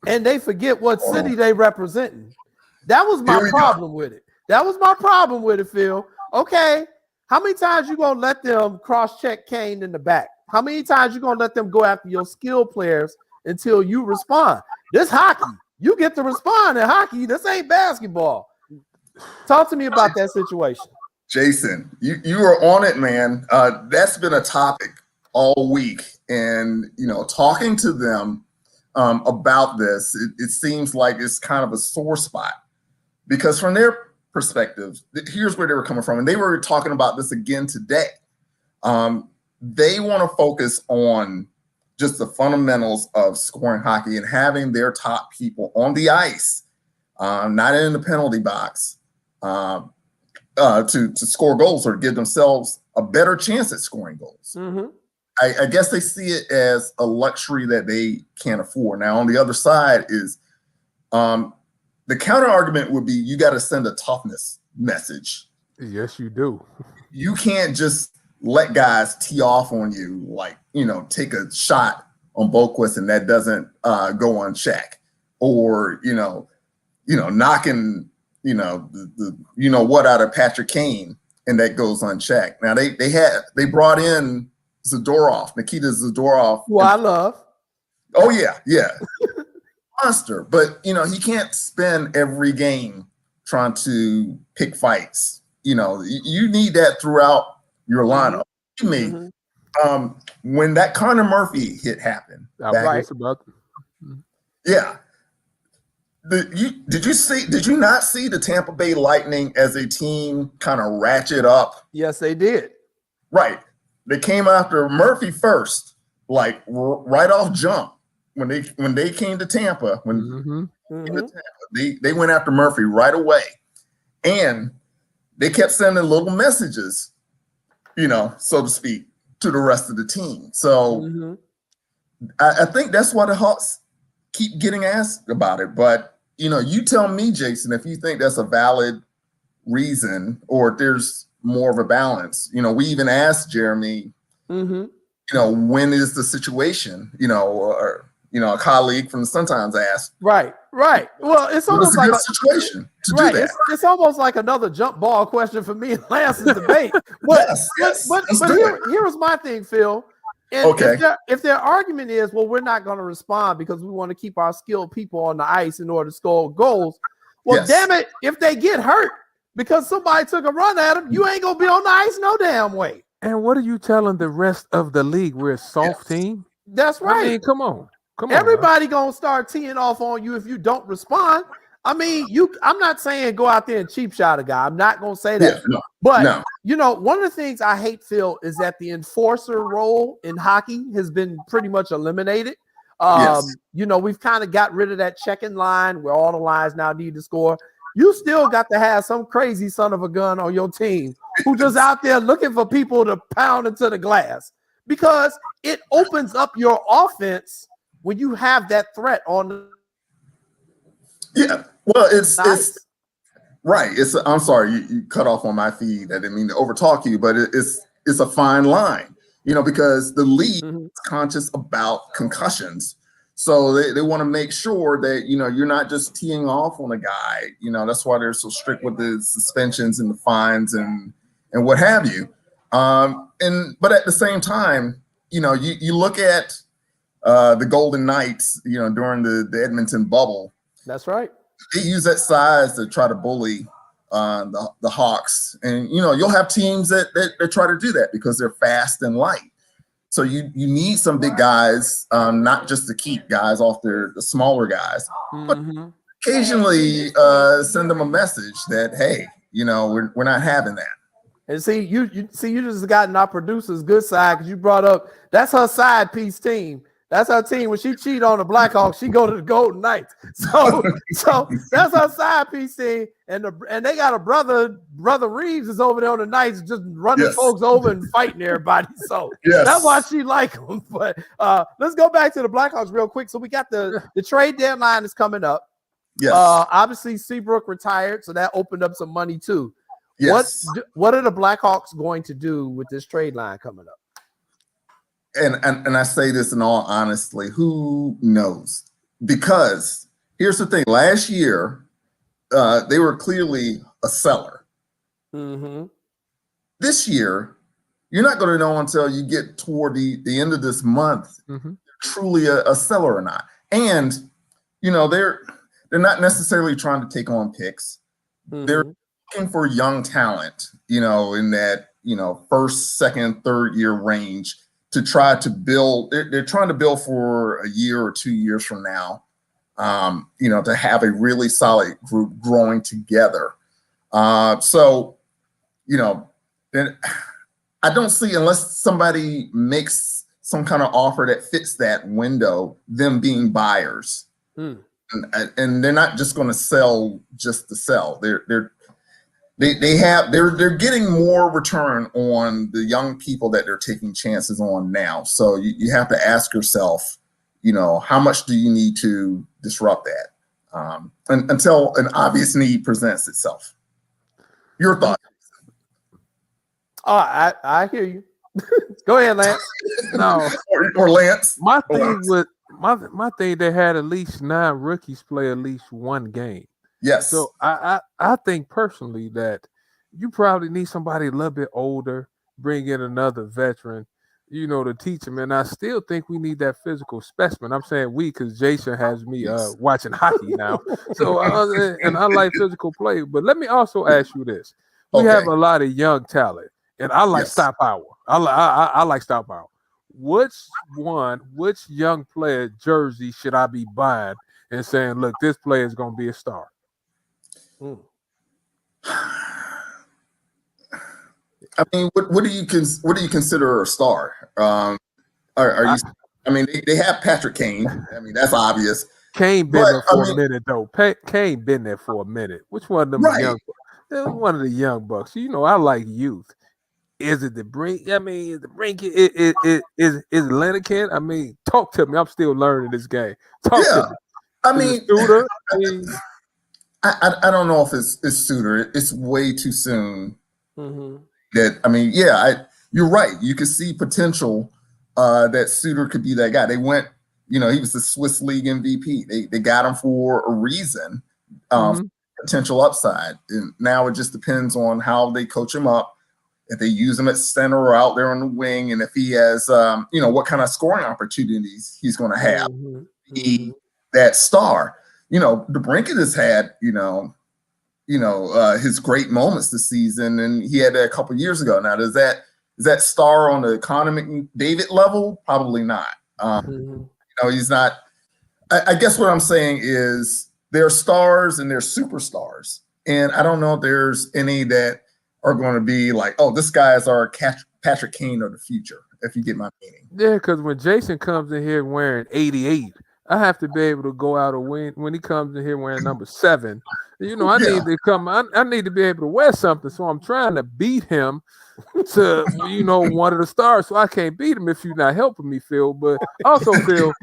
And they forget what city they representing. That was my problem with it. That was my problem with it, Phil. Okay, how many times you going to let them cross-check Kane in the back? How many times you going to let them go after your skill players until you respond? This hockey. You get to respond in hockey. This ain't basketball. Talk to me about that situation. Jason, you are on it, man. That's been a topic all week. And, talking to them about this, it seems like it's kind of a sore spot. Because from their perspective, here's where they were coming from. And they were talking about this again today. They want to focus on just the fundamentals of scoring hockey and having their top people on the ice, not in the penalty box, to score goals or give themselves a better chance at scoring goals. Mm-hmm. I guess they see it as a luxury that they can't afford. Now, on the other side is the counter argument would be you got to send a toughness message. Yes, you do. You can't just let guys tee off on you, like, take a shot on Boquist and that doesn't go unchecked, or, knocking, the what out of Patrick Kane and that goes unchecked. Now they brought in Nikita Zadorov. Who I love. Oh yeah. Monster, but he can't spend every game trying to pick fights. You need that throughout your lineup. Mm-hmm. When that Connor Murphy hit happened, yeah. Did you not see the Tampa Bay Lightning as a team kind of ratchet up? Yes, they did. Right. They came after Murphy first, like right off jump. When they came to Tampa, they went after Murphy right away, and they kept sending little messages, so to speak, to the rest of the team. So I think that's why the Hawks keep getting asked about it. But you tell me, Jason, if you think that's a valid reason or if there's more of a balance. We even asked Jeremy, when is the situation, or a colleague from the Sun-Times asked. Right. Well, it's almost like a situation to do that. It's almost like another jump ball question for me and Lance's debate. But here was my thing, Phil. And if their argument is, well, we're not going to respond because we want to keep our skilled people on the ice in order to score goals. Well, damn it, if they get hurt because somebody took a run at them, you ain't going to be on the ice no damn way. And what are you telling the rest of the league? We're a soft team. That's right. I mean, come on. Everybody gonna start teeing off on you if you don't respond. I mean, I'm not saying go out there and cheap shot a guy. I'm not gonna say that. One of the things I hate, Phil, is that the enforcer role in hockey has been pretty much eliminated. We've kind of got rid of that checking line where all the lines now need to score. You still got to have some crazy son of a gun on your team who just out there looking for people to pound into the glass, because it opens up your offense when you have that threat on. Yeah, well, it's right. I'm sorry, you cut off on my feed. I didn't mean to overtalk you, but it's a fine line, because the league is conscious about concussions. So they want to make sure that, you're not just teeing off on a guy. That's why they're so strict with the suspensions and the fines and what have you. But at the same time, you look at the Golden Knights, during the Edmonton bubble. That's right. They use that size to try to bully the Hawks. And, you'll have teams that try to do that because they're fast and light. So you need some big guys, not just to keep guys off the smaller guys, but occasionally send them a message that, hey, we're not having that. And see, you just gotten our producer's good side because you brought up that's her side piece team. That's her team. When she cheat on the Blackhawks, she go to the Golden Knights. So that's her side piece team. And they got a brother Reeves is over there on the Knights, just running folks over and fighting everybody. So that's why she like them. But let's go back to the Blackhawks real quick. So we got the trade deadline is coming up. Yes. Obviously Seabrook retired, so that opened up some money too. Yes. What are the Blackhawks going to do with this trade line coming up? And I say this in all honesty, who knows? Because here's the thing: last year, they were clearly a seller. Mm-hmm. This year, you're not going to know until you get toward the end of this month, truly a seller or not. And they're not necessarily trying to take on picks. They're looking for young talent, in that first, second, third year range to try to build. They're trying to build for a year or 2 years from now. To have a really solid group growing together. Then I don't see, unless somebody makes some kind of offer that fits that window, them being buyers. And they're not just going to sell just to sell. They're getting more return on the young people that they're taking chances on now. So you have to ask yourself, how much do you need to disrupt that until an obvious need presents itself? Your thoughts? Oh, I hear you. Go ahead, Lance. No, or Lance. My thing with my thing, they had at least 9 rookies play at least one game. Yes. So I think personally that you probably need somebody a little bit older, bring in another veteran, to teach them. And I still think we need that physical specimen. I'm saying we because Jason has me watching hockey now. So and I like physical play. But let me also ask you this: we have a lot of young talent, and I like star power. I like star power. Which young player jersey should I be buying and saying, look, this player is going to be a star? I mean, what do you consider a star? Are you? I mean, they have Patrick Kane. I mean, that's obvious. Kane been there for a minute though. Kane been there for a minute. Which one of them young? One of the young bucks. I like youth. Is it the Brink? I mean, is the Brink is Lennican? I mean, talk to me. I'm still learning this game. Talk to me. I mean, Suter. I don't know if it's Suter. It's way too soon. You're right. You could see potential that Suter could be that guy. They went, he was the Swiss League MVP. They got him for a reason, potential upside. And now it just depends on how they coach him up. If they use him at center or out there on the wing, and if he has, what kind of scoring opportunities he's going to have. That star. DeBrincat has had, his great moments this season, and he had that a couple years ago. Now, is that star on the Connor McDavid level? Probably not. He's not. I guess what I'm saying is there are stars and there's superstars, and I don't know if there's any that are going to be like, oh, this guy is our Patrick Kane of the future, if you get my meaning. Yeah, because when Jason comes in here wearing 88, I have to be able to go out and win. When he comes in here wearing number 7, need to come. I need to be able to wear something. So I'm trying to beat him to, one of the stars. So I can't beat him if you're not helping me, Phil. But also, Phil,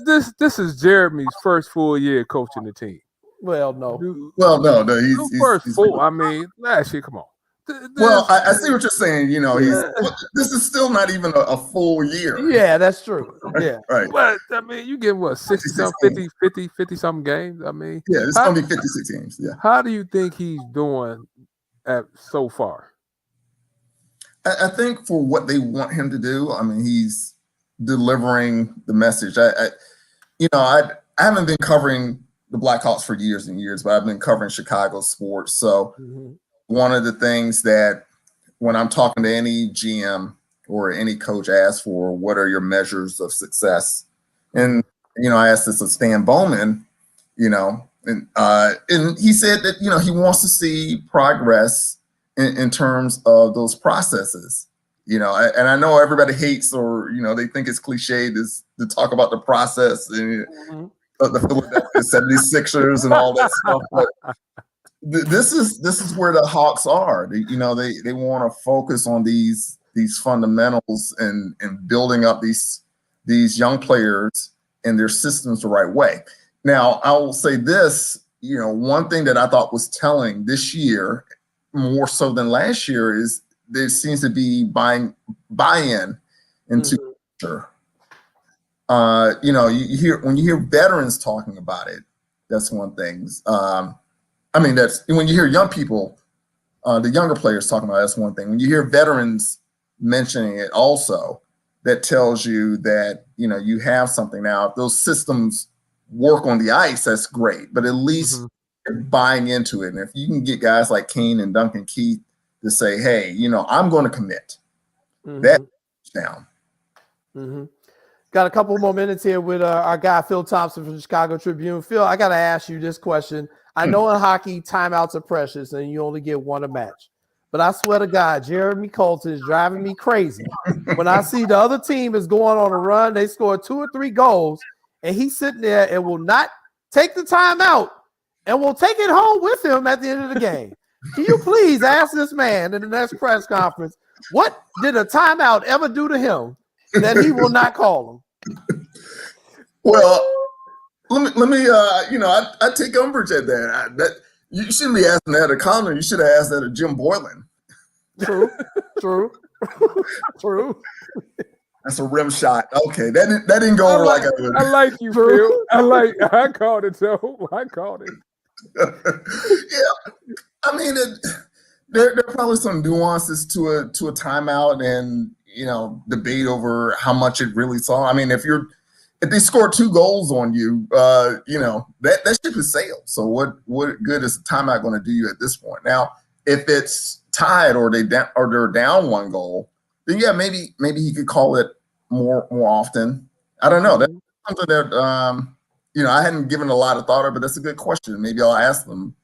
this is Jeremy's first full year coaching the team. Well, no. No. He's first full. I mean, last year, come on. I see what you're saying. This is still not even a full year. Yeah, that's true. Yeah. Right. But, I mean, you get what, 60-something, 50-something games? I mean. Yeah, it's going to be 56 games. Yeah. How do you think he's doing so far? I think for what they want him to do, I mean, he's delivering the message. I haven't been covering the Blackhawks for years and years, but I've been covering Chicago sports. So one of the things that when I'm talking to any GM or any coach asks for, what are your measures of success? And, I asked this of Stan Bowman, and he said that, he wants to see progress in terms of those processes, and I know everybody hates or, they think it's cliche to talk about the process and the Philadelphia 76ers and all that stuff. But this is where the Hawks are. They want to focus on these fundamentals and building up these young players and their systems the right way. Now, I will say this, one thing that I thought was telling this year, more so than last year is there seems to be buy-in into culture. You know, when you hear veterans talking about it, that's one thing. I mean, that's when you hear young people, the younger players talking about it, that's one thing. When you hear veterans mentioning it also, that tells you that, you know, you have something. Now, if those systems work on the ice, that's great, but at least you're buying into it. And if you can get guys like Kane and Duncan Keith to say, hey, you know, I'm going to commit, that's down. Got a couple more minutes here with our guy, Phil Thompson from the Chicago Tribune. Phil, I got to ask you this question. I know in hockey, timeouts are precious and you only get one a match. But I swear to God, Jeremy Colton is driving me crazy. When I see the other team is going on a run, they score 2 or 3 goals, and he's sitting there and will not take the timeout and will take it home with him at the end of the game. Can you please ask this man in the next press conference, what did a timeout ever do to him that he will not call him? Well, let me you know, I take umbrage at that. You shouldn't be asking that of Connor. You should have asked that of Jim Boylan. True. That's a rim shot. Okay, that didn't go over like I would. I like you, Phil. I called it, though. I called it. Yeah, I mean, there are probably some nuances to a timeout, and you know, debate over how much it really saw. I mean, if they score 2 goals on you, you know, that ship has sailed. So what good is a timeout going to do you at this point? Now, if it's tied or they're down 1 goal, then yeah, maybe he could call it more often. I don't know. That's something that you know, I hadn't given a lot of thought of, but that's a good question. Maybe I'll ask him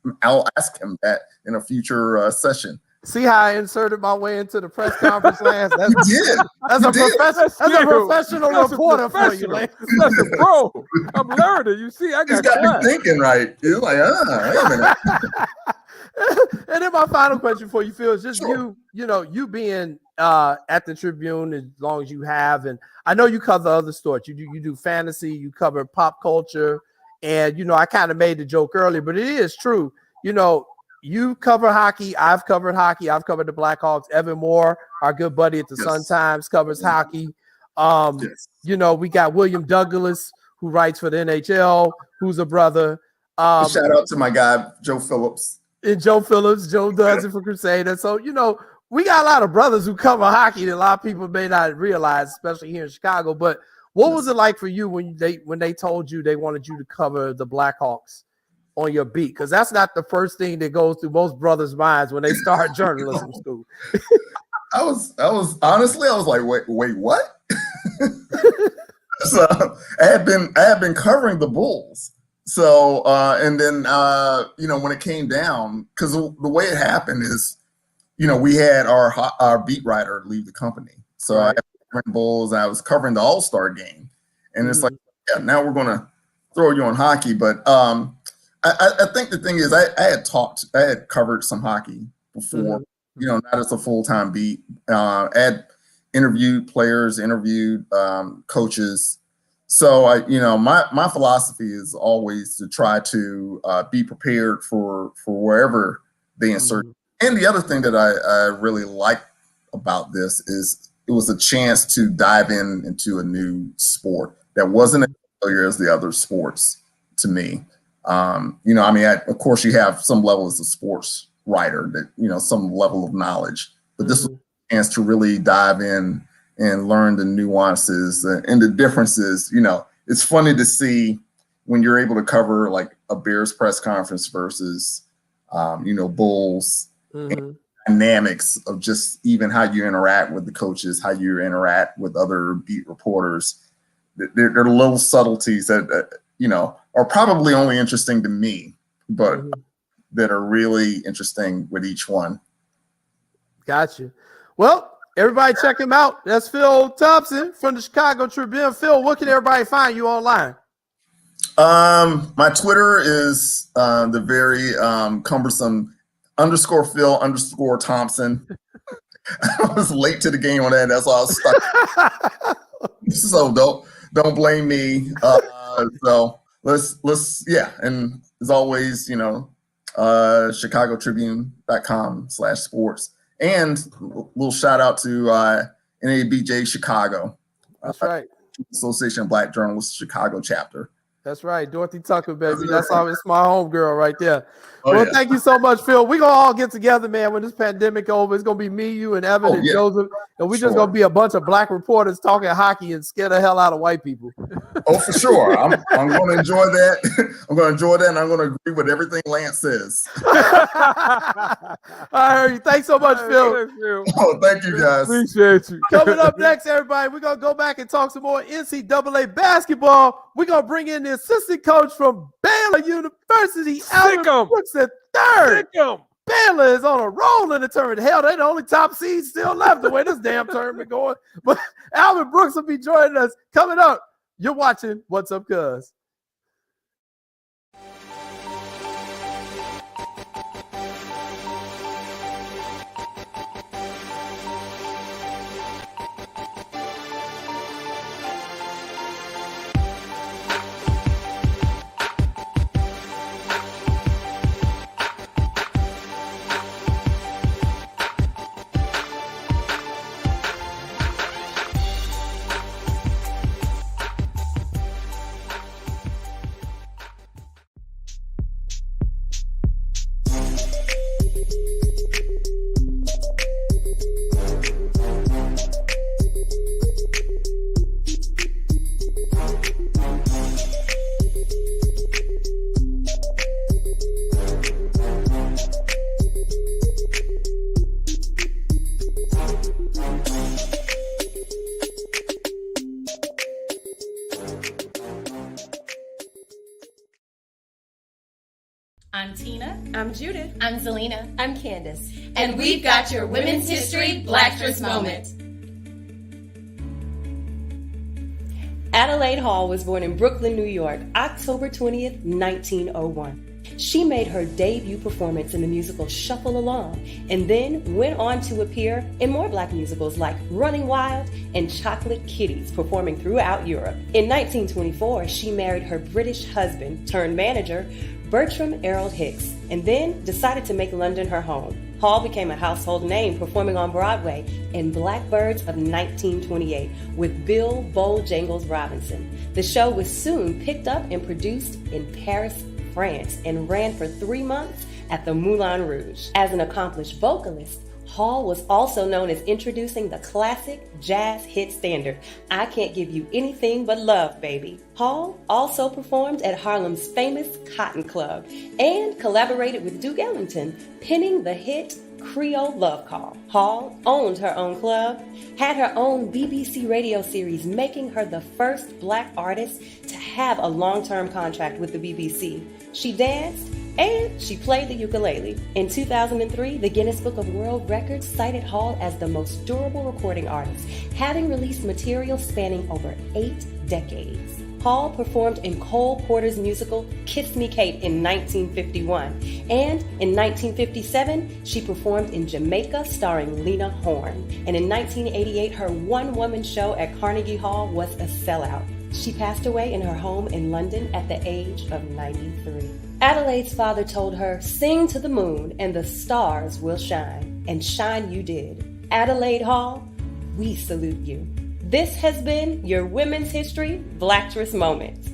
that in a future session. See how I inserted my way into the press conference, Lance? That's a professional reporter for you, Lance. That's a pro. I'm learning. You see, He's got me thinking right. He's like, wait a minute. And then my final question for you, Phil, is just you know, you being at the Tribune as long as you have, and I know you cover other sports. You do fantasy, you cover pop culture, and you know, I kind of made the joke earlier, but it is true. You know, you cover hockey. I've covered hockey. I've covered the Blackhawks. Evan Moore, our good buddy at the Sun-Times, covers hockey. You know, we got William Douglas, who writes for the NHL, who's a brother. Shout out to my guy, Joe Phillips. And Joe does it for Crusader. So, you know, we got a lot of brothers who cover hockey that a lot of people may not realize, especially here in Chicago. But what was it like for you when they told you they wanted you to cover the Blackhawks on your beat? Because that's not the first thing that goes through most brothers' minds when they start journalism school. I was honestly, I was like, wait, what? So I had been covering the Bulls. So and then you know, when it came down, because the way it happened is, you know, we had our beat writer leave the company. So I had covering Bulls, and I was covering the All-Star game, and it's like, yeah, now we're gonna throw you on hockey. But I think the thing is, I had covered some hockey before, you know, not as a full-time beat. I had interviewed players, interviewed coaches. So you know, my philosophy is always to try to be prepared for wherever they insert. And the other thing that I really like about this is it was a chance to dive into a new sport that wasn't as familiar as the other sports to me. You know, I mean, of course, you have some level as a sports writer that, you know, some level of knowledge, but this was a chance to really dive in and learn the nuances and the differences. You know, it's funny to see when you're able to cover like a Bears press conference versus, you know, Bulls, and dynamics of just even how you interact with the coaches, how you interact with other beat reporters. There are little subtleties that, you know, are probably only interesting to me, but that are really interesting with each one. Gotcha. Well, everybody check him out. That's Phil Thompson from the Chicago Tribune. Phil, what can everybody find you online? My Twitter is the very cumbersome _Phil_Thompson. I was late to the game on that. That's why I was stuck. So don't blame me. So let's and as always, you know, chicagotribune.com/sports. And a little shout out to NABJ Chicago. That's right. Association of Black Journalists, Chicago chapter. That's right. Dorothy Tucker, baby. That's all. It's my homegirl right there. Oh, well, yeah. Thank you so much, Phil. We're going to all get together, man, when this pandemic over. It's going to be me, you, and Evan and Joseph. And we're just going to be a bunch of black reporters talking hockey and scare the hell out of white people. Oh, for sure. I'm going to enjoy that. I'm going to enjoy that, and I'm going to agree with everything Lance says. All right. Thanks so much, Phil. Oh, thank you, guys. Appreciate you. Coming up next, everybody, we're going to go back and talk some more NCAA basketball. We're going to bring in the assistant coach from Baylor University, Irvin Brooks III. Baylor is on a roll in the tournament. Hell, they're the only top seed still left the way this damn tournament going. But Alvin Brooks will be joining us. Coming up, you're watching What's Up, Cuz. I'm Tina. I'm Judith. I'm Zelina. I'm Candace. And we've got your Women's History Blackstress Moment. Adelaide Hall was born in Brooklyn, New York, October 20th, 1901. She made her debut performance in the musical Shuffle Along, and then went on to appear in more Black musicals like Running Wild and Chocolate Kitties, performing throughout Europe. In 1924, she married her British husband turned manager, Bertram Errold Hicks, and then decided to make London her home. Hall became a household name, performing on Broadway in Blackbirds of 1928 with Bill Bojangles Robinson. The show was soon picked up and produced in Paris, France, and ran for 3 months at the Moulin Rouge. As an accomplished vocalist, Hall was also known as introducing the classic jazz hit standard, I Can't Give You Anything But Love, Baby. Hall also performed at Harlem's famous Cotton Club and collaborated with Duke Ellington, penning the hit Creole Love Call. Hall owned her own club, had her own BBC radio series, making her the first Black artist to have a long-term contract with the BBC. She danced and she played the ukulele. In 2003, the Guinness Book of World Records cited Hall as the most durable recording artist, having released material spanning over 8 decades. Hall performed in Cole Porter's musical Kiss Me Kate in 1951, and in 1957, she performed in Jamaica starring Lena Horne. And in 1988, her one-woman show at Carnegie Hall was a sellout. She passed away in her home in London at the age of 93. Adelaide's father told her, "Sing to the moon and the stars will shine." And shine you did. Adelaide Hall, we salute you. This has been your Women's History Blackstress Moment.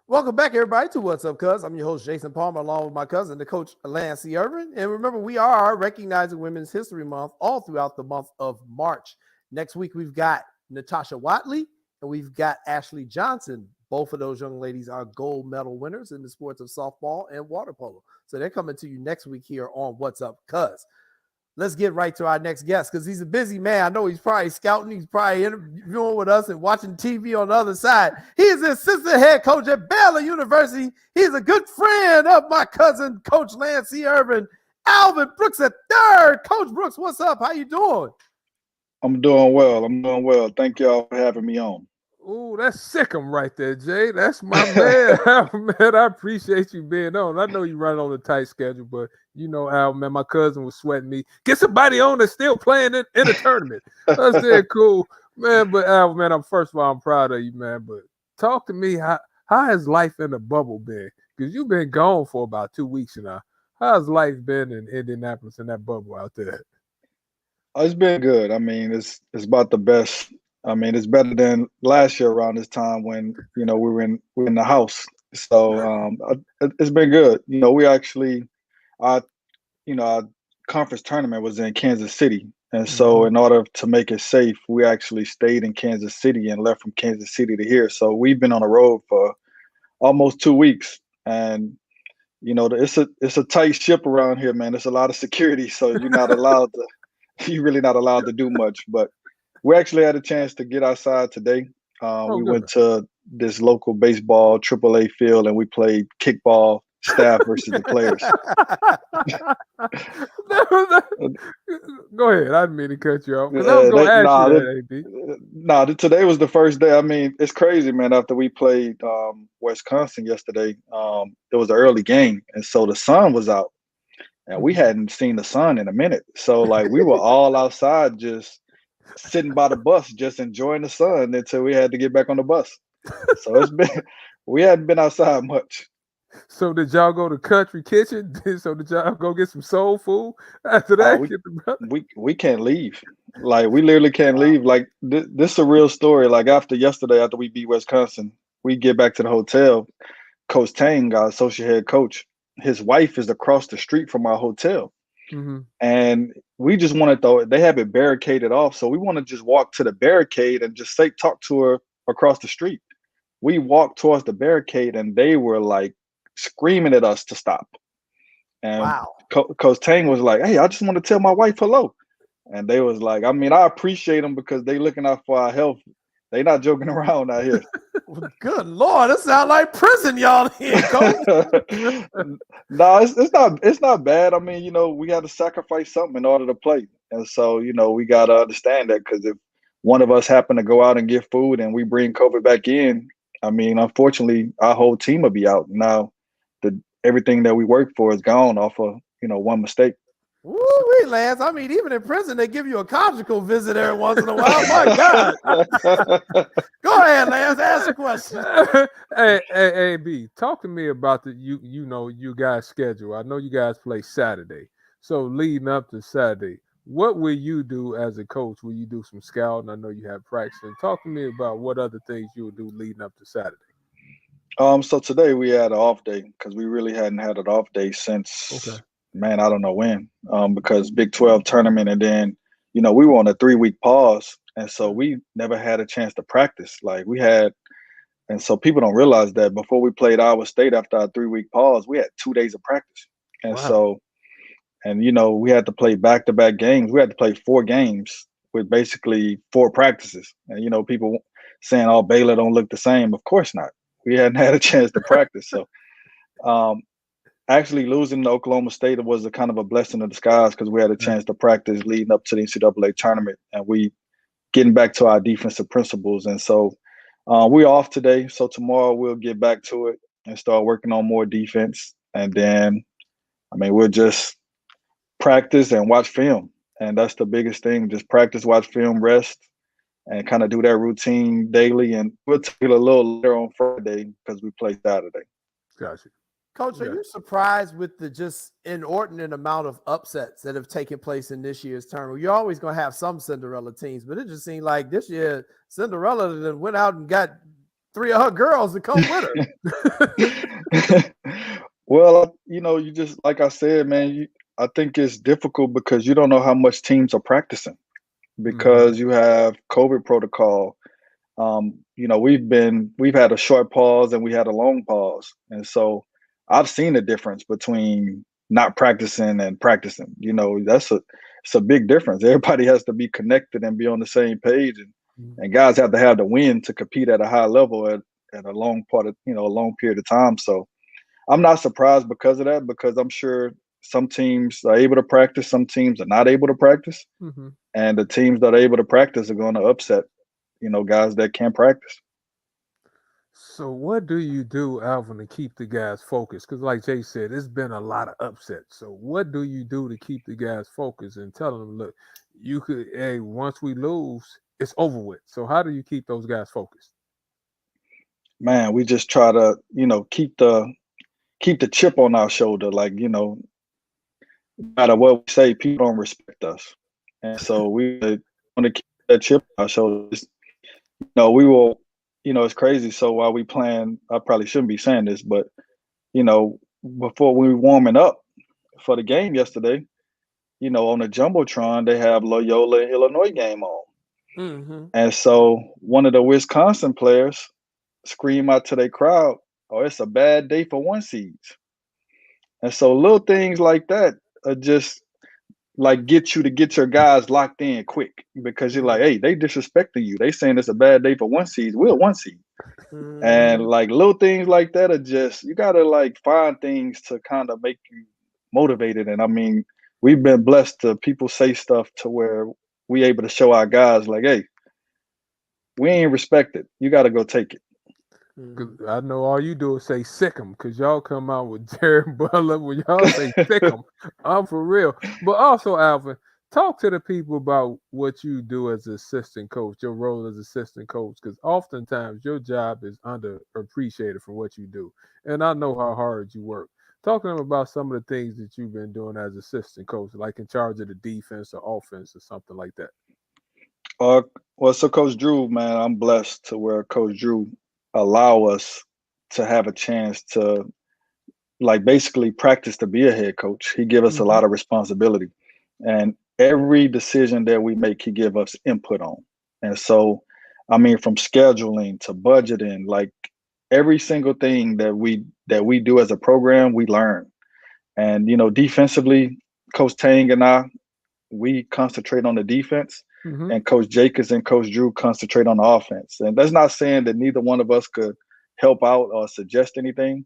Welcome back, everybody, to What's Up, Cuz. I'm your host, Jason Palmer, along with my cousin, the coach, Lance C. Irvin. And remember, we are recognizing Women's History Month all throughout the month of March. Next week, we've got Natasha Watley and we've got Ashley Johnson. Both of those young ladies are gold medal winners in the sports of softball and water polo. So they're coming to you next week here on What's Up, Cuz. Let's get right to our next guest because he's a busy man. I know he's probably scouting. He's probably interviewing with us and watching TV on the other side. He is the assistant head coach at Baylor University. He's a good friend of my cousin, Coach Lance C. Irvin. Alvin Brooks III. Coach Brooks, what's up? How you doing? I'm doing well. Thank y'all for having me on. Ooh, that's Sikkim right there, Jay. That's my man. Al, man, I appreciate you being on. I know you run on a tight schedule, but you know, Al, man, my cousin was sweating me. Get somebody on that's still playing in a tournament. I said, cool, man. But Al, man, first of all, I'm proud of you, man. But talk to me, how has life in the bubble been? Because you've been gone for about 2 weeks now. How's life been in Indianapolis in that bubble out there? It's been good. I mean, it's about the best. I mean, it's better than last year around this time when we were in the house. So it's been good. We actually, our conference tournament was in Kansas City, and so in order to make it safe, we actually stayed in Kansas City and left from Kansas City to here. So we've been on the road for almost 2 weeks, and it's a tight ship around here, man. There's a lot of security, so you're really not allowed to do much. But we actually had a chance to get outside today. We went to this local baseball AAA field and we played kickball staff versus the players. Go ahead. I didn't mean to cut you off. I was going to ask you that, AB. Today was the first day. I mean, it's crazy, man. After we played Wisconsin yesterday, it was an early game. And so the sun was out. And we hadn't seen the sun in a minute. So, we were all outside just sitting by the bus, just enjoying the sun until we had to get back on the bus. So we hadn't been outside much. So did y'all go to Country Kitchen? So did y'all go get some soul food after that? We can't leave. We literally can't leave. This is a real story. After yesterday, after we beat Wisconsin, we get back to the hotel. Coach Tang, our associate head coach, his wife is across the street from our hotel. And we just wanted they have it barricaded off. So we want to just walk to the barricade and just talk to her across the street. We walked towards the barricade and they were screaming at us to stop. And wow. Coach Tang was like, hey, I just want to tell my wife hello. And they was like, I mean, I appreciate them because they looking out for our health. They not joking around out here. Well, good Lord, it sounds like prison, y'all here, Coach. No, it's not bad. I mean, we got to sacrifice something in order to play. And so, we got to understand that because if one of us happen to go out and get food and we bring COVID back in, I mean, unfortunately, our whole team will be out. Now, everything that we worked for is gone off of, one mistake. Woo-wee, Lance. I mean, even in prison, they give you a conjugal visit every once in a while. My God. Go ahead, Lance. Ask a question. Hey, AB, talk to me about you guys' schedule. I know you guys play Saturday. So leading up to Saturday, what will you do as a coach? Will you do some scouting? I know you have practice. And talk to me about what other things you will do leading up to Saturday. So today we had an off day because we really hadn't had an off day since man, I don't know when, because Big 12 tournament. And then, we were on a 3-week pause. And so we never had a chance to practice and so people don't realize that before we played Iowa State after our 3-week pause, we had 2 days of practice. And we had to play back-to-back games. We had to play 4 games with basically 4 practices. And, people saying, oh, Baylor don't look the same. Of course not. We hadn't had a chance to practice. So, actually losing to Oklahoma State was a kind of a blessing in disguise because we had a chance to practice leading up to the NCAA tournament and we getting back to our defensive principles. And so we're off today. So tomorrow we'll get back to it and start working on more defense. And then, I mean, we'll just practice and watch film. And that's the biggest thing. Just practice, watch film, rest, and kind of do that routine daily. And we'll take it a little later on Friday because we play Saturday. Gotcha. Coach, are you surprised with the just inordinate amount of upsets that have taken place in this year's tournament? You're always going to have some Cinderella teams, but it just seemed like this year Cinderella went out and got 3 of her girls to come with her. Well, you just, like I said, man, I think it's difficult because you don't know how much teams are practicing because you have COVID protocol. We've had a short pause and we had a long pause. And so I've seen the difference between not practicing and practicing. It's a big difference. Everybody has to be connected and be on the same page, and guys have to have the win to compete at a high level at a long period of time. So I'm not surprised because of that, because I'm sure some teams are able to practice, some teams are not able to practice, and the teams that are able to practice are going to upset, guys that can't practice. So what do you do, Alvin, to keep the guys focused? Because like Jay said, it's been a lot of upsets. So what do you do to keep the guys focused and telling them, look, you could, hey, once we lose, it's over with. So how do you keep those guys focused? Man, we just try to, keep the chip on our shoulder. Like, no matter what we say, people don't respect us. And so we want to keep that chip on our shoulders. We will, it's crazy. So while we playing, I probably shouldn't be saying this, but, before we were warming up for the game yesterday, on the Jumbotron, they have Loyola and Illinois game on. Mm-hmm. And so one of the Wisconsin players scream out to their crowd, "Oh, it's a bad day for 1 seeds." And so little things like that are just like get your guys locked in quick, because you're like, hey, they disrespecting you. They saying it's a bad day for 1 seed. We're 1 seed. Mm-hmm. And like little things like that are just, you got to like find things to kind of make you motivated. And I mean, we've been blessed to people say stuff to where we able to show our guys like, hey, we ain't respected. You got to go take it. Cause I know all you do is say sick 'em, because y'all come out with Jared Butler when y'all say sick 'em. I'm for real. But also, Alvin, talk to the people about what you do as assistant coach, your role as assistant coach, because oftentimes your job is underappreciated for what you do. And I know how hard you work. Talk to them about some of the things that you've been doing as assistant coach, like in charge of the defense or offense or something like that. Well, so Coach Drew, man, I'm blessed to where Coach Drew allow us to have a chance to like basically practice to be a head coach. He give us a lot of responsibility, and every decision that we make, he give us input on. And so, I mean, from scheduling to budgeting, like every single thing that we do as a program, we learn. And defensively, Coach Tang and I, we concentrate on the defense, and Coach Jacobs and Coach Drew concentrate on the offense. And that's not saying that neither one of us could help out or suggest anything.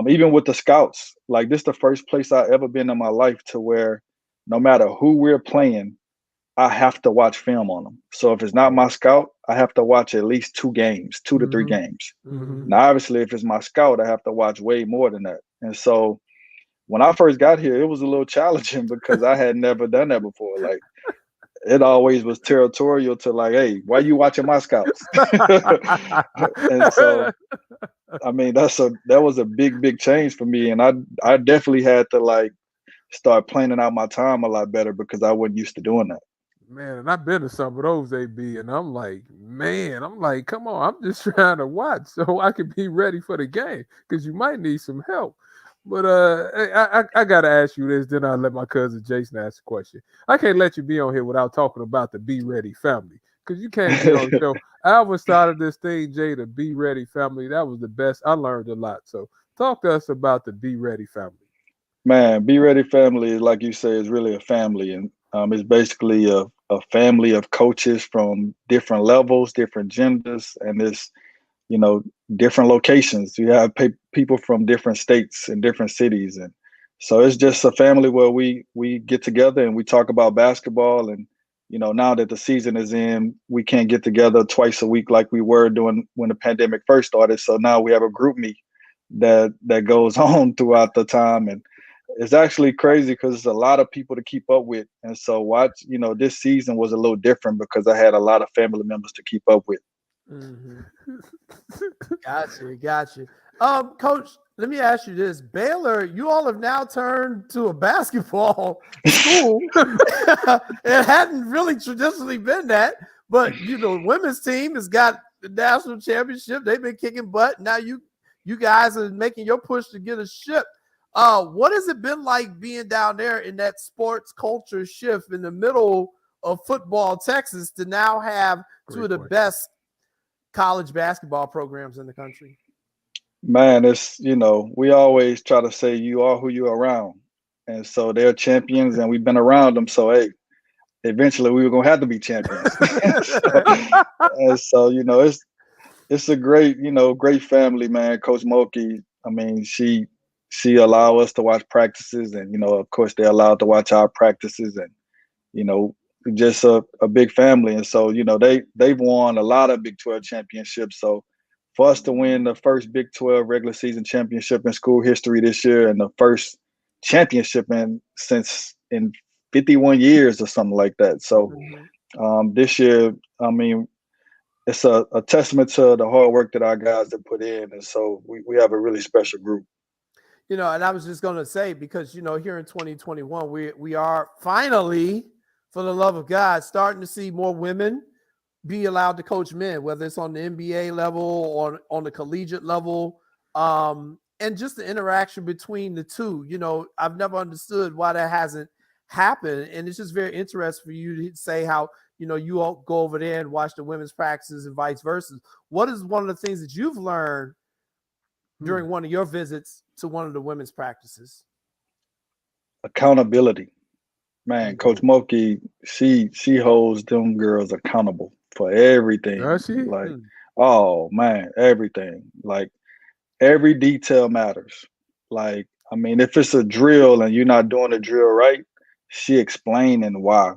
Even with the scouts, like this is the first place I've ever been in my life to where no matter who we're playing, I have to watch film on them. So if it's not my scout, I have to watch at least 2 to 3 games. Now, obviously, if it's my scout, I have to watch way more than that. And so when I first got here, it was a little challenging because I had never done that before. Like, it always was territorial to like, hey, why you watching my scouts? And so, I mean, that was a big change for me. And I definitely had to like start planning out my time a lot better because I wasn't used to doing that. Man, and I've been to some of those, AB, and I'm like, come on, I'm just trying to watch so I can be ready for the game, because you might need some help. But I gotta ask you this, then I'll let my cousin Jason ask the question. I can't let you be on here without talking about the Be Ready family, because you can't be on the show. Alvin started this thing, Jay, the Be Ready family. That was the best. I learned a lot. So talk to us about the Be Ready family. Man, Be Ready family, like you say, is really a family, and it's basically a family of coaches from different levels, different genders, and it's different locations. You have people from different states and different cities, and so it's just a family where we get together and we talk about basketball. And now that the season is in, we can't get together twice a week like we were doing when the pandemic first started. So now we have a group meet that goes on throughout the time, and it's actually crazy because it's a lot of people to keep up with. And so this season was a little different because I had a lot of family members to keep up with. Gotcha. Coach, let me ask you this. Baylor, you all have now turned to a basketball school. It hadn't really traditionally been that, but the women's team has got the national championship. They've been kicking butt. Now you guys are making your push to get a ship. What has it been like being down there in that sports culture shift in the middle of football Texas to now have two of the best college basketball programs in the country? Man, it's, we always try to say you are who you're around. And so they're champions and we've been around them. So, hey, eventually we were going to have to be champions. So, it's a great, great family, man. Coach Mulkey, I mean, she allow us to watch practices, and, of course they're allowed to watch our practices, and, just a big family. And so, they've won a lot of Big 12 championships. So for us to win the first Big 12 regular season championship in school history this year, and the first championship in 51 years or something like that. So this year, I mean, it's a testament to the hard work that our guys have put in, and so we have a really special group. And I was just going to say, because here in 2021, we are finally, for the love of God, starting to see more women be allowed to coach men, whether it's on the NBA level or on the collegiate level, and just the interaction between the two. I've never understood why that hasn't happened, and it's just very interesting for you to say how you all go over there and watch the women's practices and vice versa. What is one of the things that you've learned during one of your visits to one of the women's practices? Accountability. Man, Coach Moki, she holds them girls accountable for everything. Does she? Like, oh man, everything. Like, every detail matters. Like, I mean, if it's a drill and you're not doing the drill right, she explaining why.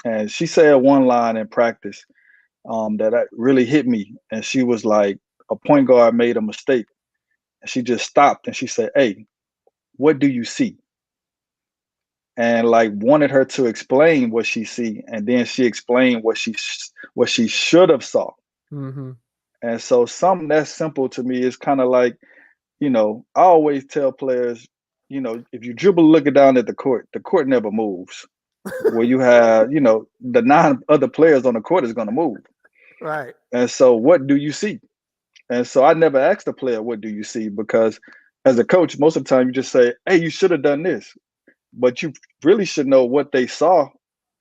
And she said one line in practice that really hit me. And she was like, a point guard made a mistake. And she just stopped and she said, "Hey, what do you see?" And like wanted her to explain what she see. And then she explained what she should have saw. Mm-hmm. And so something that's simple to me is kind of like, I always tell players, if you dribble looking down at the court never moves. Where you have, the 9 other players on the court is going to move. Right. And so what do you see? And so I never ask the player, what do you see? Because as a coach, most of the time you just say, hey, you should have done this. But you really should know what they saw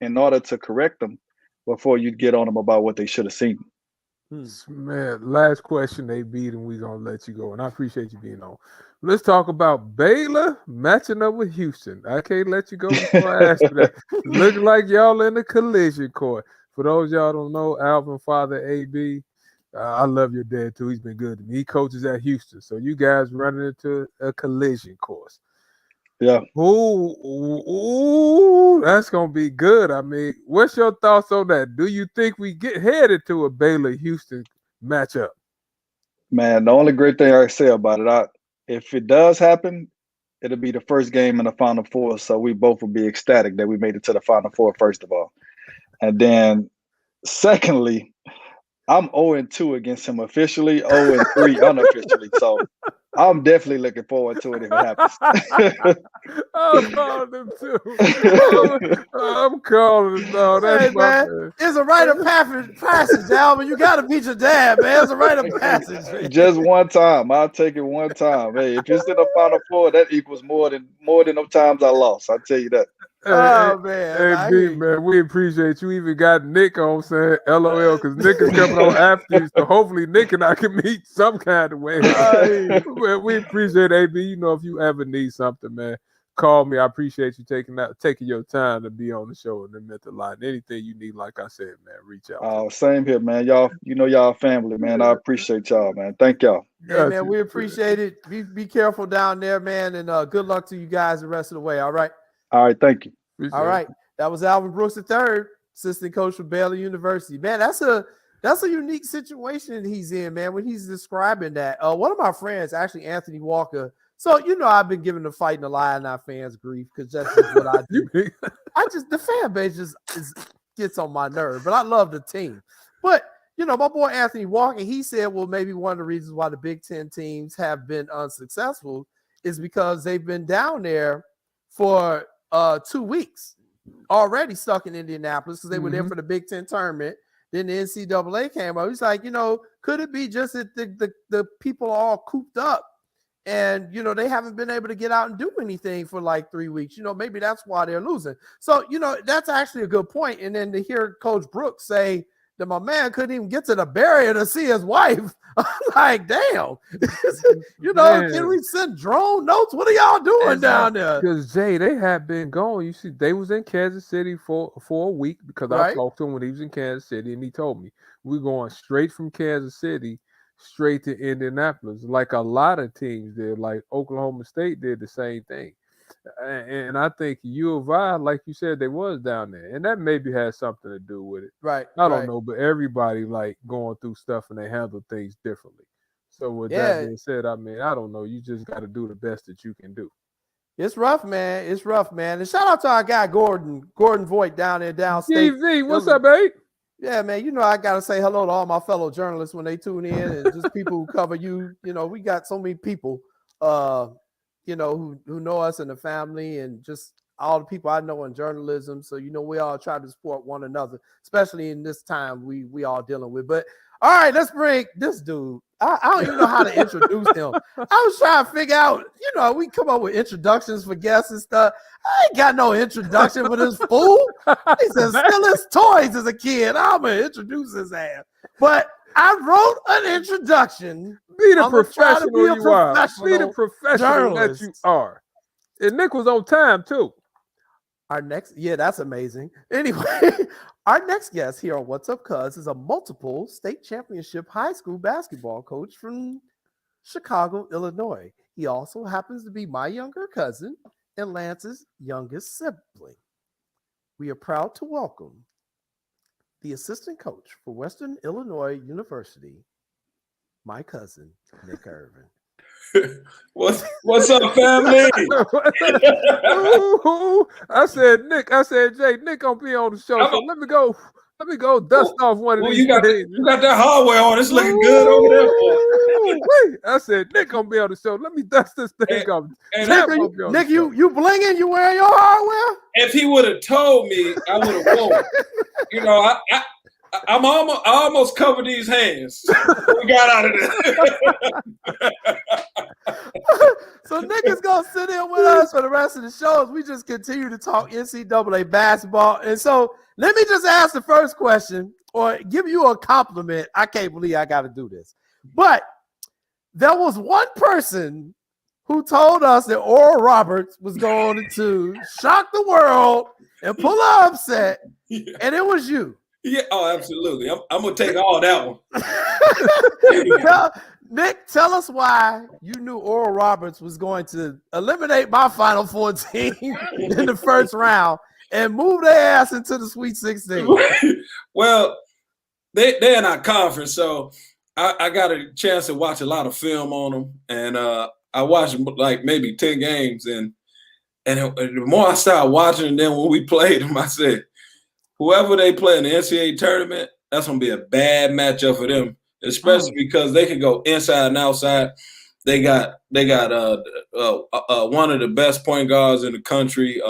in order to correct them before you get on them about what they should have seen. Man, last question, AB, and we're going to let you go. And I appreciate you being on. Let's talk about Baylor matching up with Houston. I can't let you go before I ask you that. Looking like y'all in the collision court. For those y'all don't know, Alvin, father, AB, I love your dad too. He's been good to me. He coaches at Houston. So you guys running into a collision course. Yeah. Ooh, that's going to be good. I mean, what's your thoughts on that? Do you think we get headed to a Baylor-Houston matchup? Man, the only great thing I say about it, if it does happen, it'll be the first game in the Final Four. So we both will be ecstatic that we made it to the Final Four, first of all. And then secondly, I'm 0-2 against him officially, 0-3 unofficially. So I'm definitely looking forward to it if it happens. I'm calling him too. I'm calling him. No, that's hey, man. It's a rite of passage, Alvin. You got to beat your dad, man. It's a rite of passage. Man. Just one time. I'll take it one time. Hey, if it's in the Final Four, that equals more than the times I lost. I'll tell you that. Oh, man. Hey, B, man, we appreciate you. Even got Nick on saying LOL because Nick is coming on after you. So hopefully Nick and I can meet some kind of way. Well, we appreciate it, AB. If you ever need something, man, call me. I appreciate you taking your time to be on the show, and it meant a lot. Anything you need, like I said, man, reach out. Same here, man. Y'all, y'all family, man. I appreciate y'all, man. Thank y'all. Hey, man, we appreciate it. Be careful down there, man, and good luck to you guys the rest of the way. All right. All right, thank you. All right. That was Alvin Brooks III, assistant coach for Baylor University. Man, that's a unique situation he's in, man, when he's describing that. One of my friends, actually Anthony Walker. So, I've been giving the Fighting the Illini fans grief because that's just what I do. The fan base just gets on my nerve, but I love the team. But, my boy Anthony Walker, he said, well, maybe one of the reasons why the Big Ten teams have been unsuccessful is because they've been down there for 2 weeks already stuck in Indianapolis because they were there for the Big Ten tournament. Then the NCAA came out. He's like, could it be just that the people are all cooped up and, they haven't been able to get out and do anything for like 3 weeks. Maybe that's why they're losing. So, that's actually a good point. And then to hear Coach Brooks say that my man couldn't even get to the barrier to see his wife. I'm like, damn, can we send drone notes? What are y'all doing down there? Because Jay, they have been gone. You see, they was in Kansas City for a week because I talked to him when he was in Kansas City, and he told me we're going straight from Kansas City straight to Indianapolis, like a lot of teams did. Like Oklahoma State did the same thing. And I think U of I, like you said, they was down there. And that maybe has something to do with it. Right. I don't know, but everybody like going through stuff and they handle things differently. So with that being said, I mean, I don't know. You just got to do the best that you can do. It's rough, man. It's rough, man. And shout out to our guy Gordon Voigt down there downstate. TV, what's up, babe? Yeah, man. You know I gotta say hello to all my fellow journalists when they tune in, and just people who cover you. You know, we got so many people, you know, who know us in the family, and just all the people I know in journalism. So you know, we all try to support one another, especially in this time we all dealing with. But all right, let's bring this dude. I don't even know how to introduce him. I was trying to figure out, you know, we come up with introductions for guests and stuff. I ain't got no introduction for this fool. He said steal his toys as a kid. I'm going to introduce his ass. But I wrote an introduction. Be the professional you are. Be the professional journalist that you are. And Nick was on time, too. That's amazing. Anyway, our next guest here on What's Up Cuz is a multiple state championship high school basketball coach from Chicago, Illinois. He also happens to be my younger cousin and Lance's youngest sibling. We are proud to welcome the assistant coach for Western Illinois University, my cousin, Nick Irvin. What's up, family? I said Jay, Nick gonna be on the show. So let me go dust off one of these. You got that hardware on. It's looking good over there. I said Nick gonna be on the show. Let me dust this thing off. Nick, you blinging? You wearing your hardware? If he would have told me, I would have worn. You know, I almost covered these hands. We got out of there. So Nick is gonna sit in with us for the rest of the shows. We just continue to talk NCAA basketball. And so let me just ask the first question or give you a compliment. I can't believe I got to do this. But there was one person who told us that Oral Roberts was going to shock the world and pull an upset, and it was you. Yeah, oh, absolutely. I'm going to take all that one. Nick, tell us why you knew Oral Roberts was going to eliminate my Final Four team in the first round and move their ass into the Sweet 16. Well, they're in our conference, so I got a chance to watch a lot of film on them, and I watched like maybe 10 games, and the more I started watching, and then when we played them, I said, whoever they play in the NCAA tournament, that's going to be a bad matchup for them. Especially because they can go inside and outside. They got one of the best point guards in the country.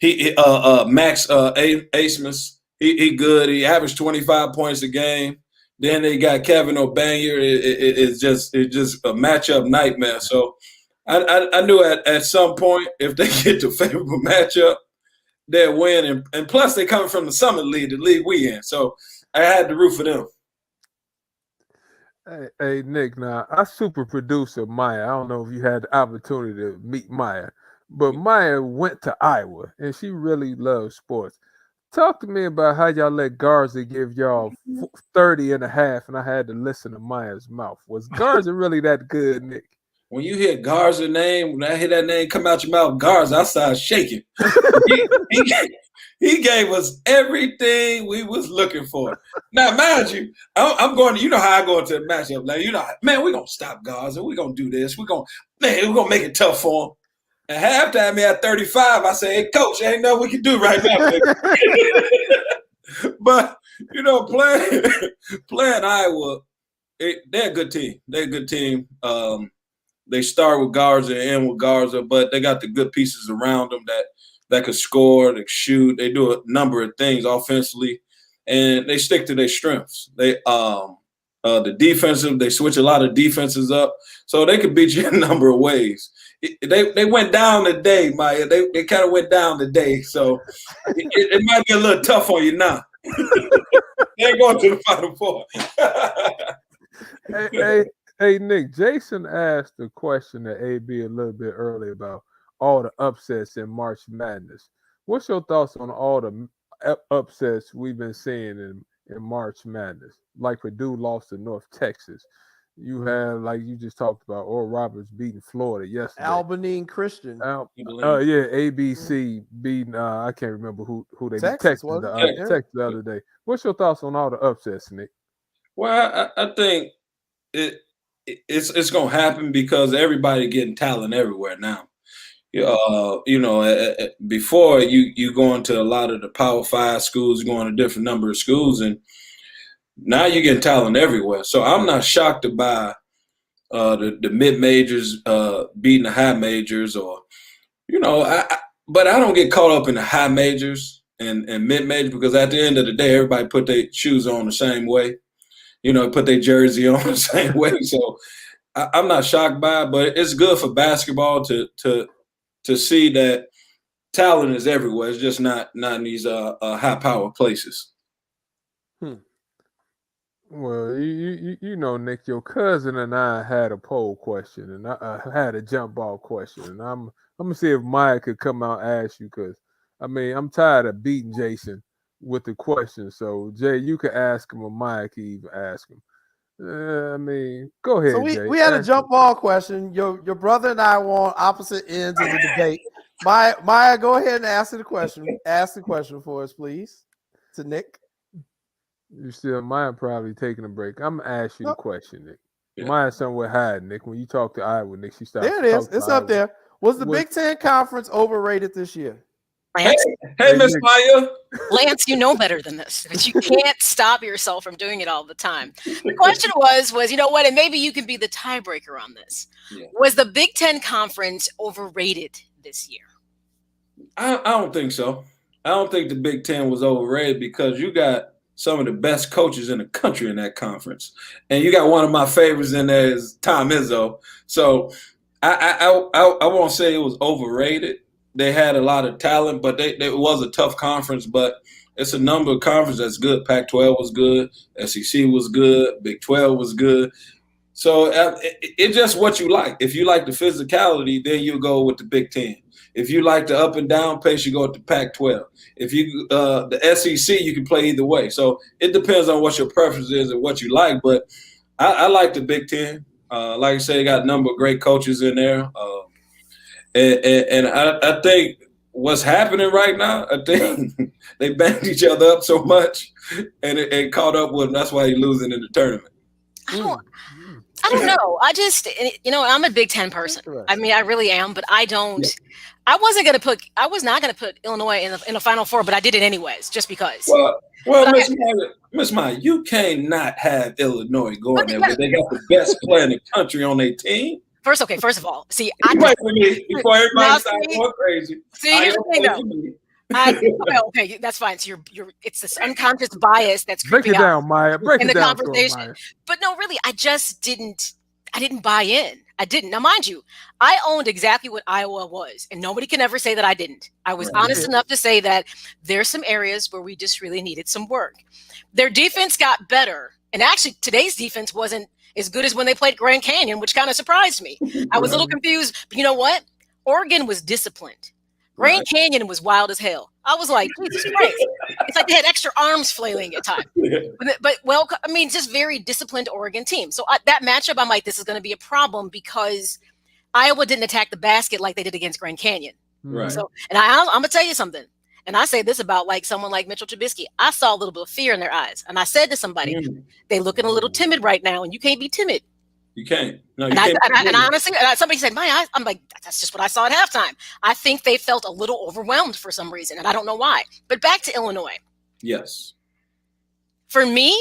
Max Asmus. He good. He averaged 25 points a game. Then they got Kevin O'Banier. It's just a matchup nightmare. So I knew at some point if they get the favorable matchup, they'll win. And plus they coming from the Summit League, the league we in. So I had to root for them. Hey, Nick, now, our super producer, Maya, I don't know if you had the opportunity to meet Maya, but Maya went to Iowa, and she really loves sports. Talk to me about how y'all let Garza give y'all 30 and a half, and I had to listen to Maya's mouth. Was Garza really that good, Nick? When you hear Garza's name, when I hear that name come out your mouth, Garza, I started shaking. He gave us everything we was looking for. Now, mind you, I'm going to, you know how I go into a matchup. Like, you know, man, we're going to stop Garza. We're going to do this. We're going to make it tough for him. And halftime, at 35, I say, hey, coach, ain't nothing we can do right now, baby. But, you know, playing Iowa, they're a good team. They're a good team. They start with Garza and end with Garza, but they got the good pieces around them that could score, they could shoot. They do a number of things offensively, and they stick to their strengths. They the defensive, they switch a lot of defenses up, so they could beat you in a number of ways. They went down today, Maya. They kind of went down today, so it might be a little tough on you now. They're going to the Final Four. Hey, Nick, Jason asked a question to AB a little bit earlier about all the upsets in March Madness. What's your thoughts on all the upsets we've been seeing in March Madness? Like Purdue lost to North Texas. You had, like you just talked about, Oral Roberts beating Florida yesterday. Albany and Christian. ABC beating, I can't remember who they beat. Texas the other day. What's your thoughts on all the upsets, Nick? Well, I think it's gonna happen because everybody getting talent everywhere now. Before you going to a lot of the Power 5 schools, going to a different number of schools, and now you're getting talent everywhere. So I'm not shocked by the mid majors beating the high majors, or but I don't get caught up in the high majors and mid majors, because at the end of the day, everybody put their shoes on the same way. Put their jersey on the same way. So I'm not shocked by it, but it's good for basketball to see that talent is everywhere. It's just not in these high power places. Well, you know, Nick, your cousin and I had a poll question, and I had a jump ball question, and I'm gonna see if Maya could come out and ask you, because I mean I'm tired of beating Jason with the question. So Jay, you could ask him, or Maya could even ask him. I mean, go ahead. So Jay. we had a jump ball question. Your brother and I were on opposite ends of the debate. Maya, go ahead and ask the question. Ask the question for us, please, to Nick. You still, Maya probably taking a break. I'm gonna ask you the question, Nick. Yeah. Maya somewhere hiding, Nick. When you talk to Iowa, Nick, she started. There it is. It's up there. Was the Big Ten Conference overrated this year? Lance, hey, Miss Maya. Lance, you know better than this, but you can't stop yourself from doing it all the time. The question was, you know what, and maybe you can be the tiebreaker on this. Yeah. Was the Big Ten Conference overrated this year? I don't think so. I don't think the Big Ten was overrated, because you got some of the best coaches in the country in that conference, and you got one of my favorites in there is Tom Izzo. So I won't say it was overrated. They had a lot of talent, but it was a tough conference. But it's a number of conferences that's good. Pac-12 was good. SEC was good. Big 12 was good. So it's just what you like. If you like the physicality, then you go with the Big Ten. If you like the up and down pace, you go with the Pac-12. If you the SEC, you can play either way. So it depends on what your preference is and what you like. But I like the Big Ten. Like I said, you got a number of great coaches in there. And I think what's happening right now, I think they banged each other up so much, and it caught up with them. That's why they're losing in the tournament. I don't know. I just, I'm a Big Ten person. I mean, I really am, but I don't. Yeah. I was not going to put Illinois in the Final Four, but I did it anyways, just because. Well, Miss Maya, you cannot have Illinois going there, but they got the best player in the country on their team. First of all, see, before everybody starts going crazy. See, here's the thing, though. Okay, that's fine. So it's this unconscious bias that's creeping down, Maya. Break in it the down, conversation. Maya. But no, really, I didn't buy in. I didn't. Now, mind you, I owned exactly what Iowa was, and nobody can ever say that I didn't. I was honest enough to say that there's some areas where we just really needed some work. Their defense got better, and actually, today's defense wasn't as good as when they played Grand Canyon, which kind of surprised me. I was a little confused, but you know what? Oregon was disciplined. Grand Canyon was wild as hell. I was like, Jesus Christ. It's like they had extra arms flailing at times. But just very disciplined Oregon team. So that matchup, I'm like, this is going to be a problem because Iowa didn't attack the basket like they did against Grand Canyon. Right. So, and I'm going to tell you something. And I say this about like someone like Mitchell Trubisky. I saw a little bit of fear in their eyes. And I said to somebody, they looking a little timid right now, and you can't be timid. You can't. No, you can't. And honestly, somebody said, I'm like, that's just what I saw at halftime. I think they felt a little overwhelmed for some reason, and I don't know why. But back to Illinois. Yes. For me,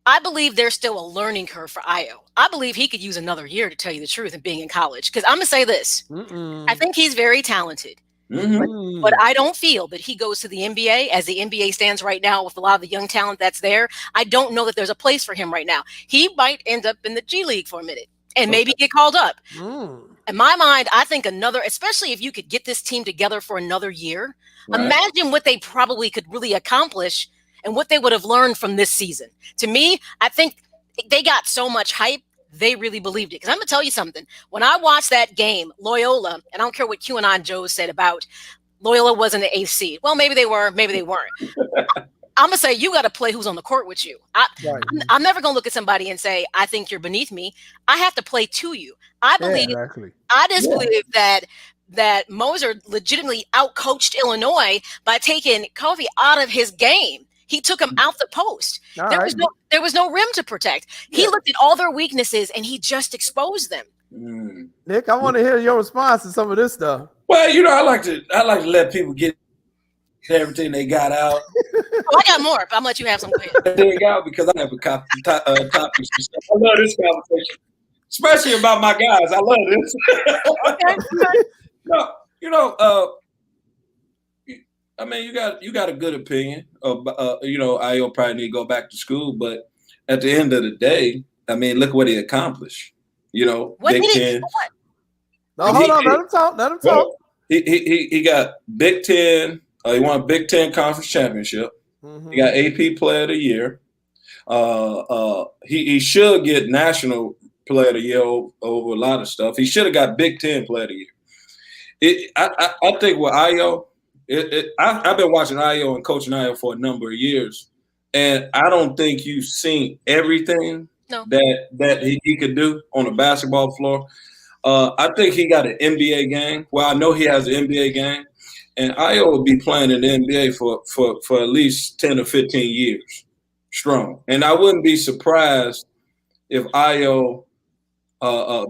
I believe there's still a learning curve for Io. I believe he could use another year, to tell you the truth, and being in college. Because I'm going to say this. I think he's very talented. But I don't feel that he goes to the NBA as the NBA stands right now with a lot of the young talent that's there. I don't know that there's a place for him right now. He might end up in the G League for a minute and maybe get called up. In my mind, I think especially if you could get this team together for another year, imagine what they probably could really accomplish and what they would have learned from this season. To me, I think they got so much hype. They really believed it. Because I'm going to tell you something. When I watched that game, Loyola, and I don't care what QAnon Joe said about Loyola wasn't the 8th seed. Well, maybe they were, maybe they weren't. I'm going to say you got to play who's on the court with you. I'm never going to look at somebody and say, I think you're beneath me. I have to play to you. I believe, I just believe that Moser legitimately outcoached Illinois by taking Kofi out of his game. He took him out the post. All There right. was no rim to protect. He looked at all their weaknesses and he just exposed them. Nick, I want to hear your response to some of this stuff. Well, I like to let people get everything they got out. Oh, I got more, but I'm gonna let you have some. They got because I have a topics. I love this conversation, especially about my guys. I love this. No, I mean, you got a good opinion of, Ayo probably need to go back to school, but at the end of the day, I mean, look what he accomplished. What Big did he Ten. do? What? No, hold on. Let him talk. Let him talk. He got Big Ten. He won a Big Ten Conference Championship. He got AP Player of the Year. He should get National Player of the Year over a lot of stuff. He should have got Big Ten Player of the Year. I think with Ayo, I've been watching Ayo and coaching Ayo for a number of years, and I don't think you've seen everything that he could do on the basketball floor. I think he got an NBA game. Well, I know he has an NBA game, and Ayo will be playing in the NBA for at least 10 or 15 years strong. And I wouldn't be surprised if Ayo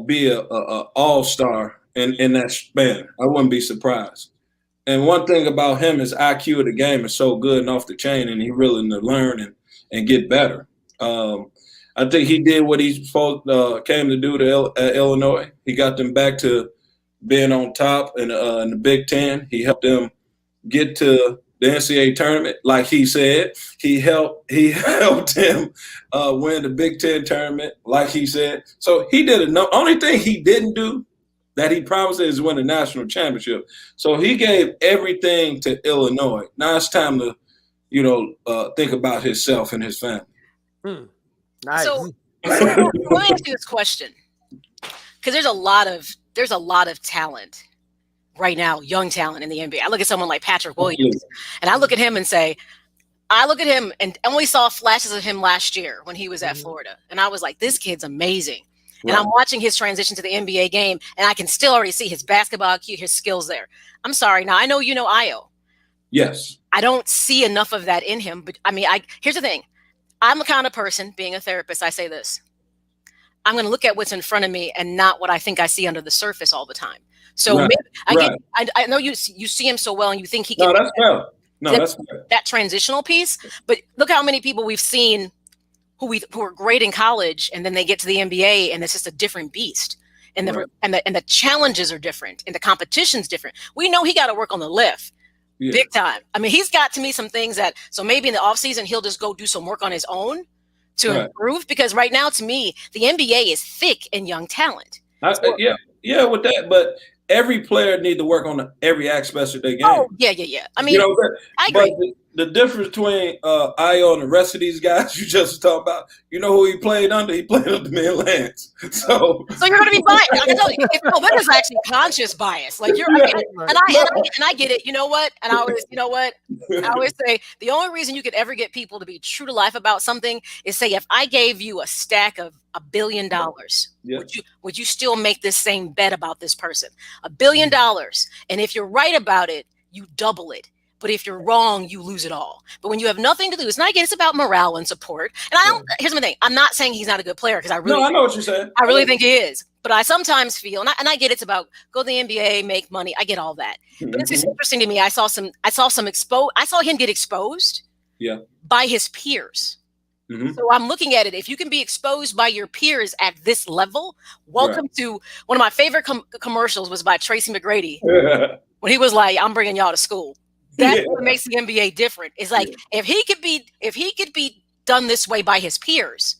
be a all-star in that span. I wouldn't be surprised. And one thing about him, his IQ of the game is so good and off the chain, and he's willing to learn and get better. I think he did what he came to do to Illinois. He got them back to being on top in the Big Ten. He helped them get to the NCAA tournament, like he said. He helped him win the Big Ten tournament, like he said. So he did enough. Only thing he didn't do that he promised is win a national championship. So he gave everything to Illinois. Now it's time to, think about himself and his family. Nice. So let me ask you this question, because there's a lot of talent right now, young talent in the NBA. I look at someone like Patrick Williams, and I look at him and only saw flashes of him last year when he was at Florida, and I was like, this kid's amazing. Right. And I'm watching his transition to the NBA game, and I can still already see his basketball IQ, his skills there. I'm sorry. Now, I know you know Ayo. Yes. I don't see enough of that in him, but I mean, here's the thing. I'm the kind of person, being a therapist, I say this. I'm going to look at what's in front of me and not what I think I see under the surface all the time. So maybe I know you see him so well and you think he can. No, that's fair. No, that's fair. That transitional piece. But look how many people we've seen who are great in college and then they get to the NBA and it's just a different beast. And the challenges are different and the competition's different. We know he got to work on the lift. Yeah. Big time. I mean, he's got to me some things so maybe in the offseason, he'll just go do some work on his own to improve, because right now, to me, the NBA is thick in young talent. Yeah, with that. But every player needs to work on every aspect of their game. Oh, yeah. I mean, I agree. But the difference between Ayo and the rest of these guys you just talked about, you know who he played under? He played under me and Lance. So you're going to be biased. I can tell you, that is actually conscious bias. Like and I get it. You know what? And I always say the only reason you could ever get people to be true to life about something is say, if I gave you a stack of $1 billion, would you still make this same bet about this person? $1 billion, and if you're right about it, you double it. But if you're wrong, you lose it all. But when you have nothing to lose, and I get it's about morale and support. And here's my thing. I'm not saying he's not a good player, because I know what you're saying. I really think he is. But I sometimes feel, and I get it's about go to the NBA, make money. I get all that. Mm-hmm. But it's just interesting to me. I saw him get exposed by his peers. Mm-hmm. So I'm looking at it. If you can be exposed by your peers at this level, welcome to one of my favorite commercials was by Tracy McGrady when he was like, "I'm bringing y'all to school." That's what makes the NBA different. It's like if he could be done this way by his peers,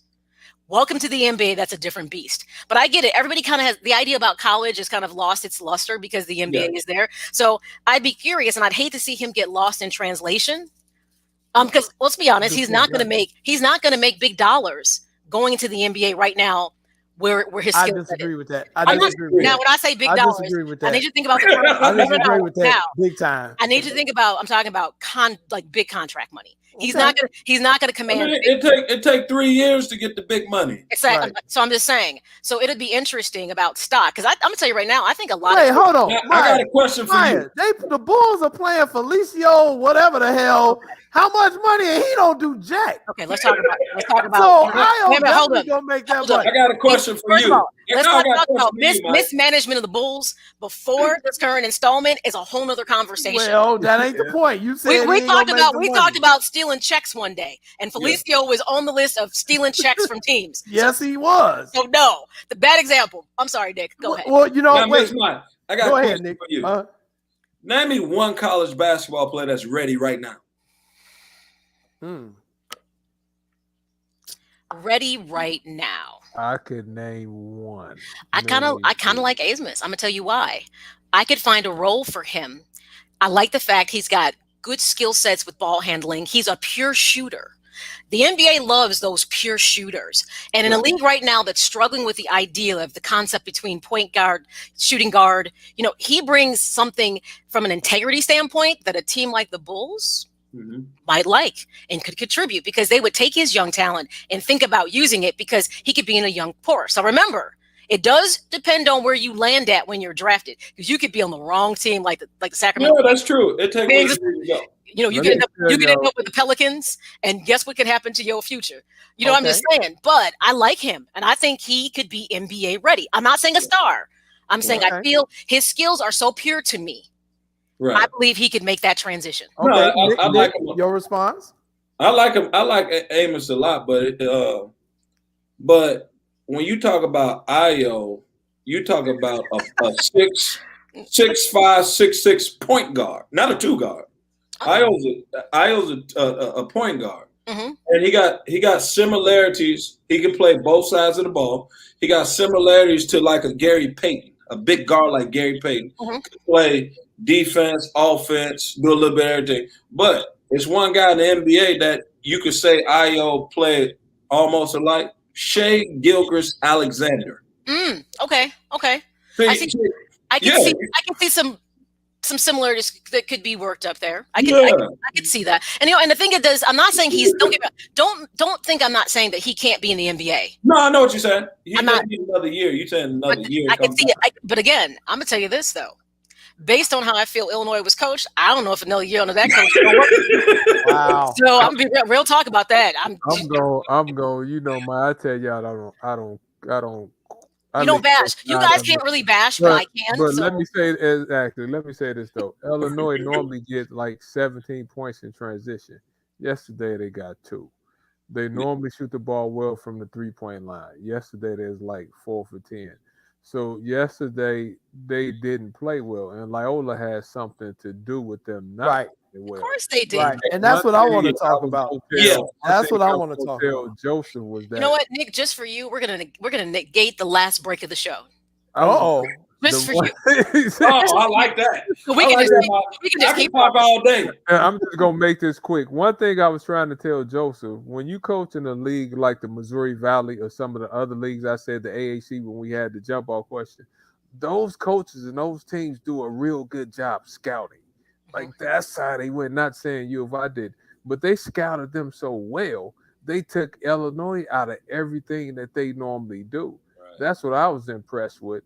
welcome to the NBA. That's a different beast. But I get it. Everybody kind of has the idea about college has kind of lost its luster because the NBA is there. So I'd be curious, and I'd hate to see him get lost in translation. Because let's be honest, he's not going to make big dollars going into the NBA right now where his I skill set disagree is. with that. Now, when I say big dollars, disagree with I that. need you to think about the first. I disagree with that Now, big time. I need you to think about. I'm talking about big contract money. He's not gonna command. I mean, it take 3 years to get the big money. Exactly. Right. So I'm just saying. So it'd be interesting about stock because I'm gonna tell you right now. I think a lot. Wait, hold on. I got a question for you. The Bulls are playing Felicio, whatever the hell. How much money, and he don't do jack. Okay, let's talk about. So I definitely gonna make that money. I got a question for you. Let's talk about mismanagement of the Bulls before this current installment is a whole nother conversation. Well, that ain't the point. You said we talked about stealing checks one day, and Felicio was on the list of stealing checks from teams. Yes, he was. So no, the bad example. I'm sorry, Nick. Go ahead. Well, you know, now, wait. I got Go a ahead, question Nick. for you. Name me one college basketball player that's ready right now. Ready right now. I could name one. I kind of like Asmus. I'm gonna tell you why. I could find a role for him. I like the fact he's got good skill sets with ball handling. He's a pure shooter. The NBA loves those pure shooters. And in a league right now that's struggling with the idea of the concept between point guard, shooting guard, he brings something from an integrity standpoint that a team like the Bulls might like and could contribute because they would take his young talent and think about using it because he could be in a young core. So remember, it does depend on where you land at when you're drafted because you could be on the wrong team like the Sacramento. Yeah, that's true. It takes you could end up with the Pelicans, and guess what could happen to your future? I'm just saying. But I like him, and I think he could be NBA ready. I'm not saying a star. I'm saying I feel his skills are so pure to me. Right. I believe he could make that transition. Okay, no, I like him. Your response? I like him. I like Amos a lot, but when you talk about Io, you talk about a 6'5", 6'6" point guard, not a 2 guard. Io's a point guard, and he got similarities. He can play both sides of the ball. He got similarities to like a Gary Payton, a big guard like Gary Payton. Can play defense, offense, do a little bit of everything. But it's one guy in the NBA that you could say Io played almost alike. Shea Gilgeous-Alexander. Okay. I can see some similarities that could be worked up there. I can see that. And and the thing it does, I'm not saying don't think I'm not saying that he can't be in the NBA. No, I know what you're saying. I'm not another year. You said another year. I can see it. But again, I'm gonna tell you this though. Based on how I feel Illinois was coached, I don't know if another year under that coach is gonna work. Wow. So I'm gonna be real talk about that. I'm going. I tell y'all I don't. You don't bash. You guys can't really bash, but I can. But let me say this though. Illinois normally get like 17 points in transition. Yesterday they got 2. They normally shoot the ball well from the 3-point line. Yesterday there's like 4 for 10. So yesterday they didn't play well, and Loyola has something to do with them not playing well. Of course they did. Right. And that's what I want to talk about. That's what I want to talk about. Joseph was that. You know what, Nick? Just for you, we're gonna negate the last break of the show. Oh. Just for you. I like that. We can just keep talk all day. I'm just gonna make this quick. One thing I was trying to tell Joseph: when you coach in a league like the Missouri Valley or some of the other leagues, I said the AAC when we had the jump ball question, those coaches and those teams do a real good job scouting. Like that's how they went. Not saying U of I did, but they scouted them so well. They took Illinois out of everything that they normally do. Right. That's what I was impressed with.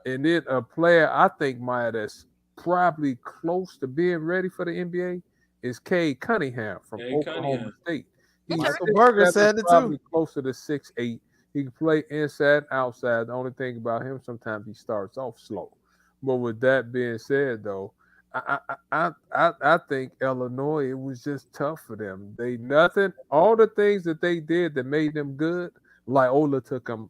And then a player I think, Maya, that's probably close to being ready for the NBA is Cade Cunningham from Oklahoma State. Michael Berger said it probably too. Closer to 6'8". He can play inside and outside. The only thing about him, sometimes he starts off slow. But with that being said, though, I think Illinois, it was just tough for them. All the things that they did that made them good, Loyola took them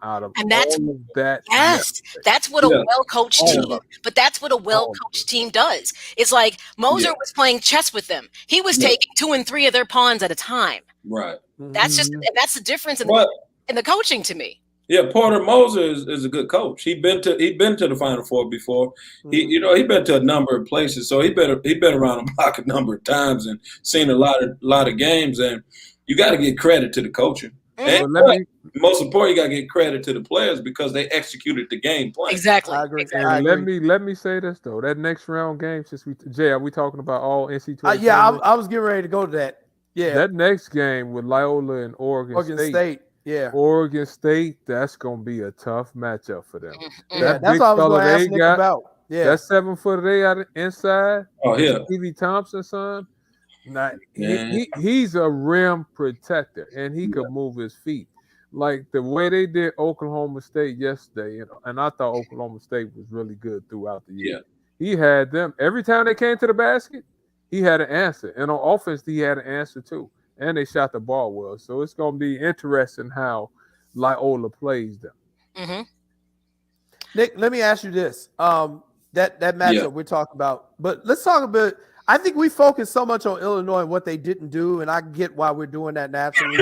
out of and that's all of that. Yes, that's what a well-coached team. But that's what a well-coached team does. It's like Moser was playing chess with them. He was taking 2 and 3 of their pawns at a time. Right. That's the difference in the coaching to me. Yeah, Porter Moser is a good coach. He'd been to the Final Four before. He'd been to a number of places, so he been around the block a number of times and seen a lot of games. And you got to give credit to the coaching. And most important, you got to get credit to the players because they executed the game plan. Exactly. I agree. Exactly. And let me say this though. That next round game, Jay, are we talking about all NC-12? Yeah, I was getting ready to go to that. Yeah. That next game with Loyola and Oregon State. Yeah. Oregon State, that's gonna be a tough matchup for them. Yeah, that's what I was going to ask Nick about. Yeah. That 7-footer they got inside. Oh, yeah. Stevie Thompson, son. Now, he's a rim protector, and he could move his feet. Like the way they did Oklahoma State yesterday, and I thought Oklahoma State was really good throughout the year. Yeah. He had them every time they came to the basket, he had an answer. And on offense, he had an answer too. And they shot the ball well. So it's going to be interesting how Loyola plays them. Mm-hmm. Nick, let me ask you this. That matchup we're talking about. But let's talk a bit. I think we focus so much on Illinois and what they didn't do, and I get why we're doing that naturally.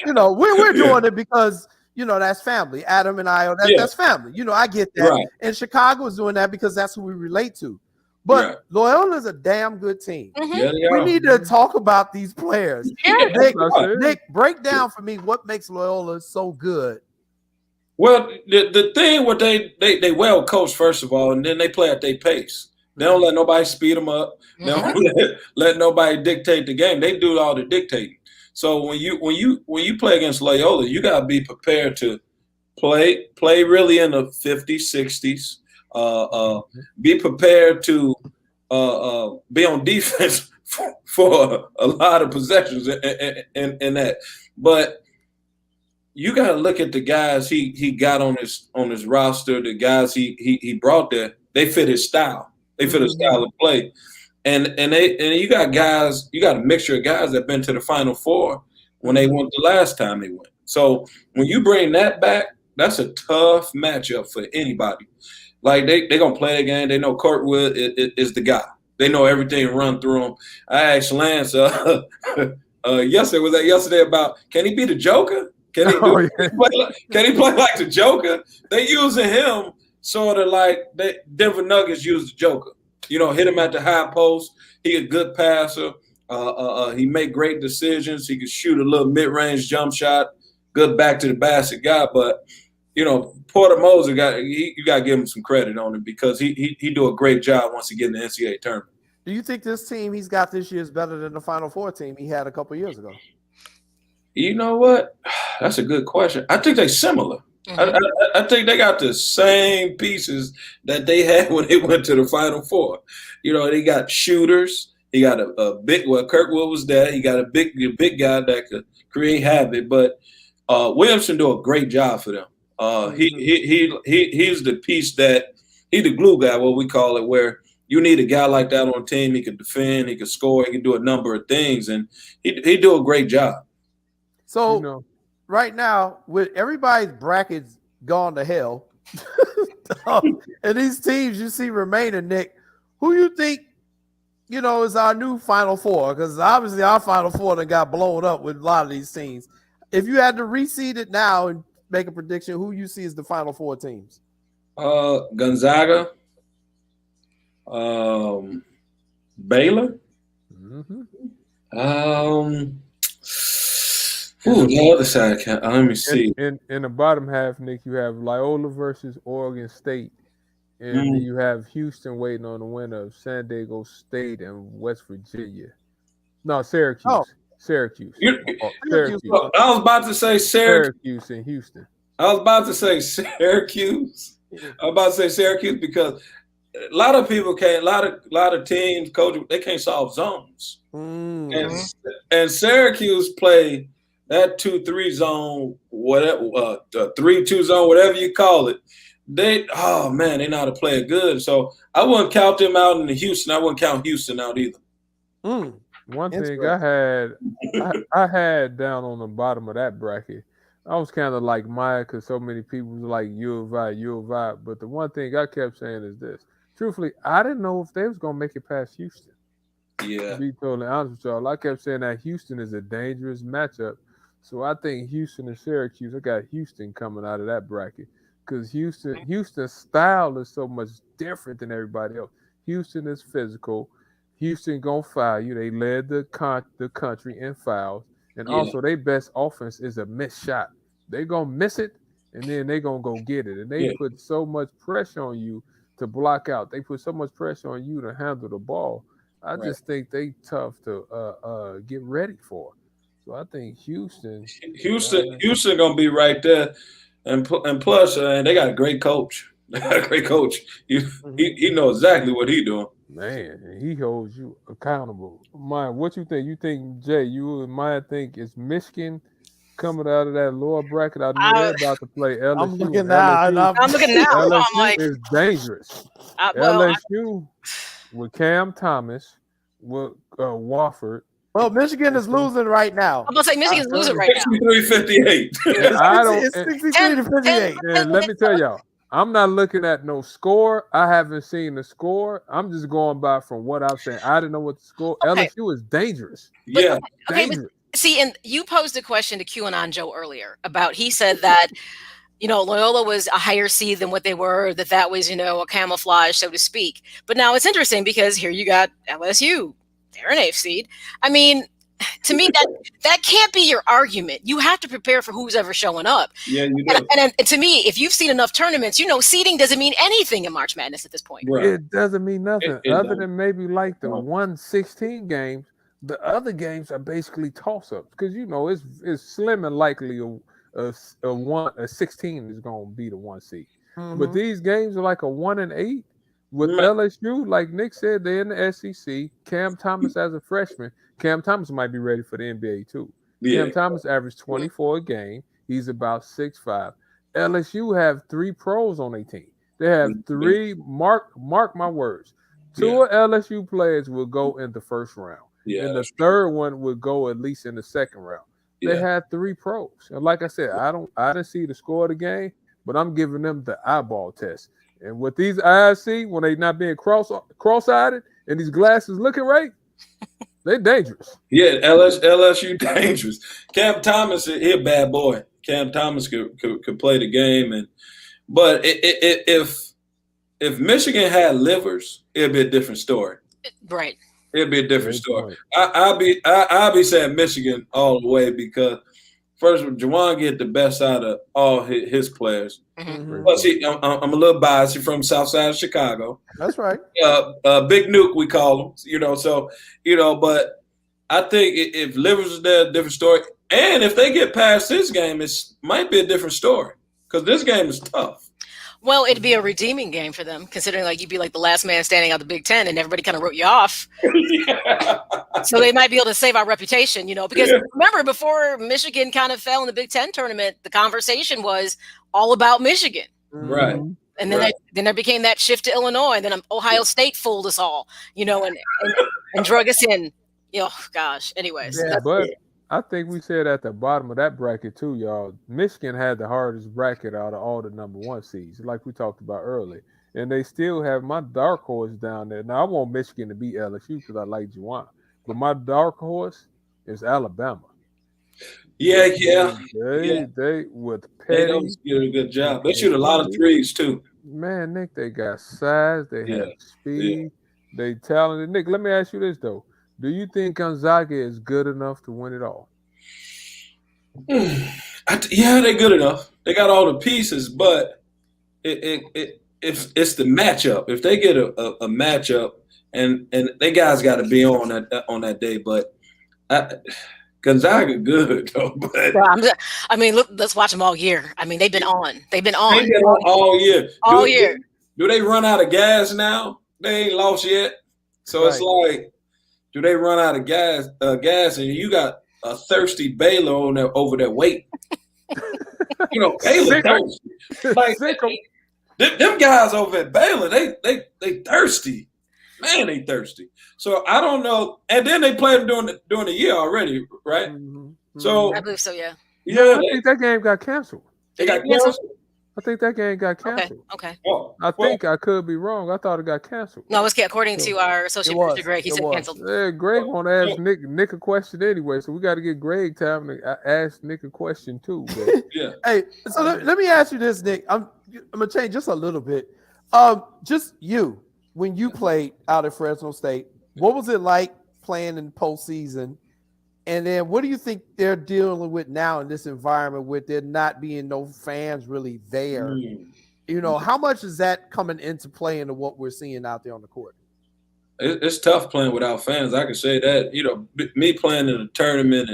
We're doing it because, that's family. Adam and I, that's family. I get that. Right. And Chicago is doing that because that's who we relate to. But Loyola is a damn good team. Mm-hmm. Yeah, we need to talk about these players. Nick, break down for me what makes Loyola so good. Well, the thing what they well coached, first of all, and then they play at their pace. They don't let nobody speed them up. They don't let nobody dictate the game. They do all the dictating. So when you play against Loyola, you gotta be prepared to play really in the 50s, 60s. Be prepared to be on defense for a lot of possessions in that. But you got to look at the guys he got on his roster, the guys he brought there. They fit his style. They fit his style of play. And you got guys, you got a mixture of guys that been to the Final Four when they went the last time they went. So when you bring that back, that's a tough matchup for anybody. Like they gonna play the game. They know Kurtwood is the guy. They know everything run through him. I asked Lance yesterday about can he be the Joker? Can he play like the Joker? They using him sort of like Denver Nuggets use the Joker. Hit him at the high post. He a good passer. He make great decisions. He can shoot a little mid-range jump shot. Good back to the basket guy. But Porter Moser you got to give him some credit on it because he do a great job once he get in the NCAA tournament. Do you think this team he's got this year is better than the Final Four team he had a couple years ago? You know what? That's a good question. I think they're similar. Mm-hmm. I think they got the same pieces that they had when they went to the Final Four. They got shooters. He got a big. Well, Kirkwood was there. He got a big guy that could create havoc. But Williamson do a great job for them. He's the piece he's the glue guy, what we call it, where you need a guy like that on the team. He can defend. He can score. He can do a number of things, and he do a great job. So right now, with everybody's brackets gone to hell, and these teams you see remaining, Nick, who you think, is our new Final Four? Because obviously our Final Four that got blown up with a lot of these teams. If you had to reseed it now and make a prediction, who you see as the Final Four teams? Gonzaga, Baylor. Mm-hmm. The other side. Let me see. In the bottom half, Nick, you have Loyola versus Oregon State, and you have Houston waiting on the winner of San Diego State and West Virginia. No, Syracuse. Oh. Syracuse. Syracuse. I was about to say Syracuse and Houston. I was about to say Syracuse. I was about to say Syracuse because a lot of people can't. A lot of teams, coaches, they can't solve zones. And Syracuse play that 2-3 zone, whatever, 3-2 zone, whatever you call it. They know how to play it good. So I wouldn't count them out in Houston. I wouldn't count Houston out either. One thing I had down on the bottom of that bracket, I was kind of like Maya because so many people was like U of I. But the one thing I kept saying is this. Truthfully, I didn't know if they was going to make it past Houston. Yeah. To be totally honest with y'all, I kept saying that Houston is a dangerous matchup. So I think Houston and Syracuse, I got Houston coming out of that bracket because Houston's style is so much different than everybody else. Houston is physical. Houston gonna foul you. They led the country in fouls. And Yeah. also, their best offense is a missed shot. They gonna miss it, and then they gonna go get it. And they put so much pressure on you to block out. They put so much pressure on you to handle the ball. I just think they tough to get ready for. So I think Houston gonna be right there, and plus, they got a great coach. They got a great coach. He knows exactly what he doing. Man, and he holds you accountable. Mine, what you think? You think, Jay, you and Maya think it's Michigan coming out of that lower bracket? I know they're about to play LSU. I'm looking now. I'm looking now. LSU I'm like, is dangerous. LSU with Cam Thomas, with Wofford. Well, Michigan is losing right now. I'm gonna say Michigan's losing right now. 63-58. I don't. It's 63 to 58. And let me tell y'all, I'm not looking at no score. I haven't seen the score. I'm just going by from what I've seen. I didn't know what the score. Okay. LSU is dangerous. Yeah. Dangerous. See, and you posed a question to QAnon Joe earlier about, he said that, Loyola was a higher seed than what they were, that was, a camouflage, so to speak. But now it's interesting because here you got LSU. They're an 8th seed. I mean, to me, that can't be your argument. You have to prepare for who's ever showing up. Yeah, you do. And to me, if you've seen enough tournaments, seeding doesn't mean anything in March Madness at this point. Right. It doesn't mean nothing other doesn't. than maybe like the 1-16 games. The other games are basically toss-ups because it's slim and likely a 16 is going to be the 1 seed. Mm-hmm. But these games are like a 1 and 8 with LSU. Like Nick said, they're in the SEC. Cam Thomas as a freshman. Cam Thomas might be ready for the NBA too. Yeah. Cam Thomas averaged 24 a game. He's about 6'5". LSU have 3 pros on their team. They have 3. Mark my words. 2 of LSU players will go in the first round. Yeah, and the third one would go at least in the second round. They had 3 pros. And like I said, I didn't see the score of the game, but I'm giving them the eyeball test. And what these eyes see when they not being cross-eyed and these glasses looking right, they dangerous. Yeah, LSU dangerous. Cam Thomas, he a bad boy. Cam Thomas could play the game, but if Michigan had livers, it'd be a different story. Right. It'd be a different story. I'll be saying Michigan all the way because first, Juwan get the best out of all his players. Mm-hmm. Plus, I'm a little biased. He's from South Side of Chicago. That's right. Big Nuke, we call him. So but I think if Livers is there, a different story. And if they get past this game, it might be a different story because this game is tough. Well, it'd be a redeeming game for them, considering you'd be like the last man standing out of the Big Ten, and everybody kind of wrote you off. So they might be able to save our reputation, because remember before Michigan kind of fell in the Big Ten tournament, the conversation was all about Michigan, right? And then then there became that shift to Illinois, and then Ohio State fooled us all, and drug us in. Gosh. Anyways, but I think we said at the bottom of that bracket too, y'all. Michigan had the hardest bracket out of all the number 1 seeds, like we talked about earlier. And they still have my dark horse down there. Now I want Michigan to beat LSU because I like Juwan, but my dark horse is Alabama. Yeah. They with Petty. They did a good job. They shoot a lot of threes too. Man, Nick, they got size. They have speed. They talented. Nick, let me ask you this though. Do you think Gonzaga is good enough to win it all? Yeah, they're good enough. They got all the pieces, but it's the matchup. If they get a matchup, and they guys got to be on that day, but Gonzaga good though. But look, let's watch them all year. They've been on. They've been on all year. All year. Do they run out of gas now? They ain't lost yet, so it's like. Do they run out of gas? And you got a thirsty Baylor over their weight. Baylor thirsty. Them guys over at Baylor, they thirsty. Man, they thirsty. So I don't know. And then they played them during the year already, right? Mm-hmm. So I believe so. Yeah. I think that game got canceled. They got canceled. I think that game got canceled. Okay. I think I could be wrong. I thought it got canceled. No, it's according to our associate producer Greg. He said canceled. Yeah, Greg want to ask Nick a question anyway, so we got to get Greg time to ask Nick a question too. Yeah. Hey, so let me ask you this, Nick. I'm gonna change just a little bit. Just when you played out at Fresno State, what was it like playing in postseason? And then what do you think they're dealing with now in this environment with there not being no fans really there? You know, how much is that coming into play into what we're seeing out there on the court? It's tough playing without fans. I can say that. You know, me playing in a tournament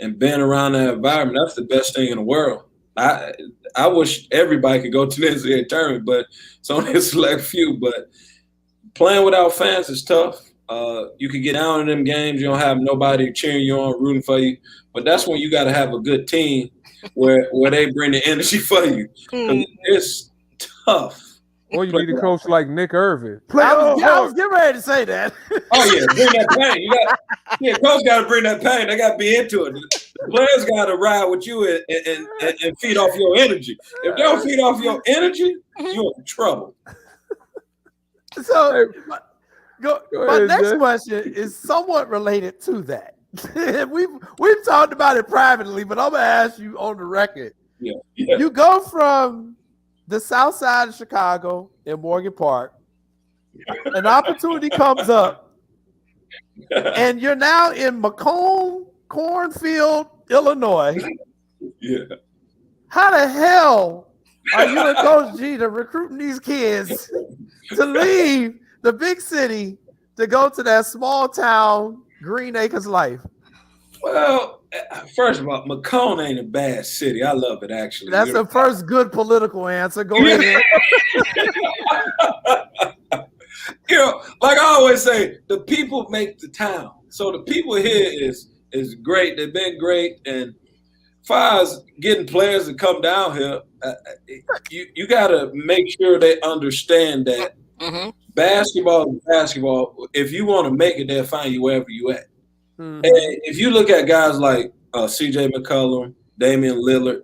and being around that environment, that's the best thing in the world. I wish everybody could go to the NCAA tournament, but it's only a select few. But playing without fans is tough. You can get down in them games. You don't have nobody cheering you on, rooting for you. But that's when you got to have a good team where they bring the energy for you. It's tough. Or you need a coach like Nick Irvin. I was getting ready to say that. Oh yeah, bring that pain. Coach got to bring that pain. They got to be into it. The players got to ride with you and feed off your energy. If they don't feed off your energy, you're in trouble. So my next question is somewhat related to that. we've talked about it privately, but I'm gonna ask you on the record. Yeah. You go from the south side of Chicago in Morgan Park, an opportunity comes up, and you're now in Macomb, Cornfield, Illinois. Yeah. How the hell are you and Coach G to recruiting these kids to leave the big city to go to that small town Green Acres life? Well, first of all, Macomb ain't a bad city. I love it, actually. That's the first good political answer. Go ahead. You know, like I always say, the people make the town. So the people here is great. They've been great. And as far as getting players to come down here, you got to make sure they understand that basketball is basketball. If you want to make it, they'll find you wherever you at. And if you look at guys like C.J. McCollum, Damian Lillard,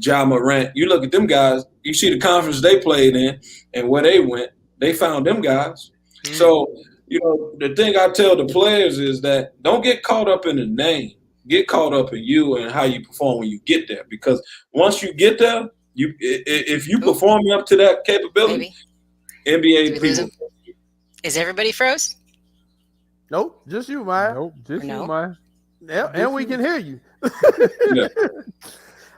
Ja Morant, you look at them guys, you see the conference they played in and where they went, they found them guys. So, you know, the thing I tell the players is that don't get caught up in the name. Get caught up in you and how you perform when you get there. Because once you get there, if you perform up to that capability, NBA people. Is everybody froze? Nope, just you, Maya. Nope, just you, Maya. Yeah, and we can hear you.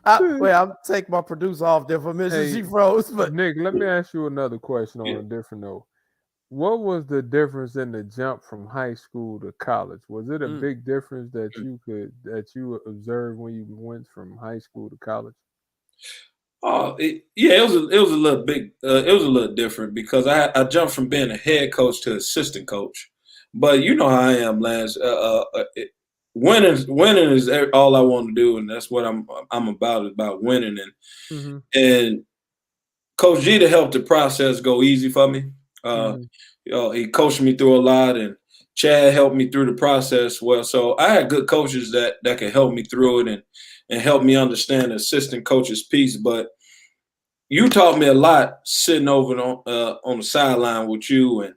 I'll take my producer off there for Mrs. She froze. But Nick, let me ask you another question on a different note. What was the difference in the jump from high school to college? Was it a big difference that you observed when you went from high school to college? It was a little big. It was a little different because I jumped from being a head coach to assistant coach. But you know how I am, Lance. Winning is all I want to do, and that's what I'm about winning. And Coach G to help the process go easy for me. You know, he coached me through a lot, and Chad helped me through the process well. So I had good coaches that could help me through it and help me understand the assistant coach's piece. But you taught me a lot sitting over on the sideline with you and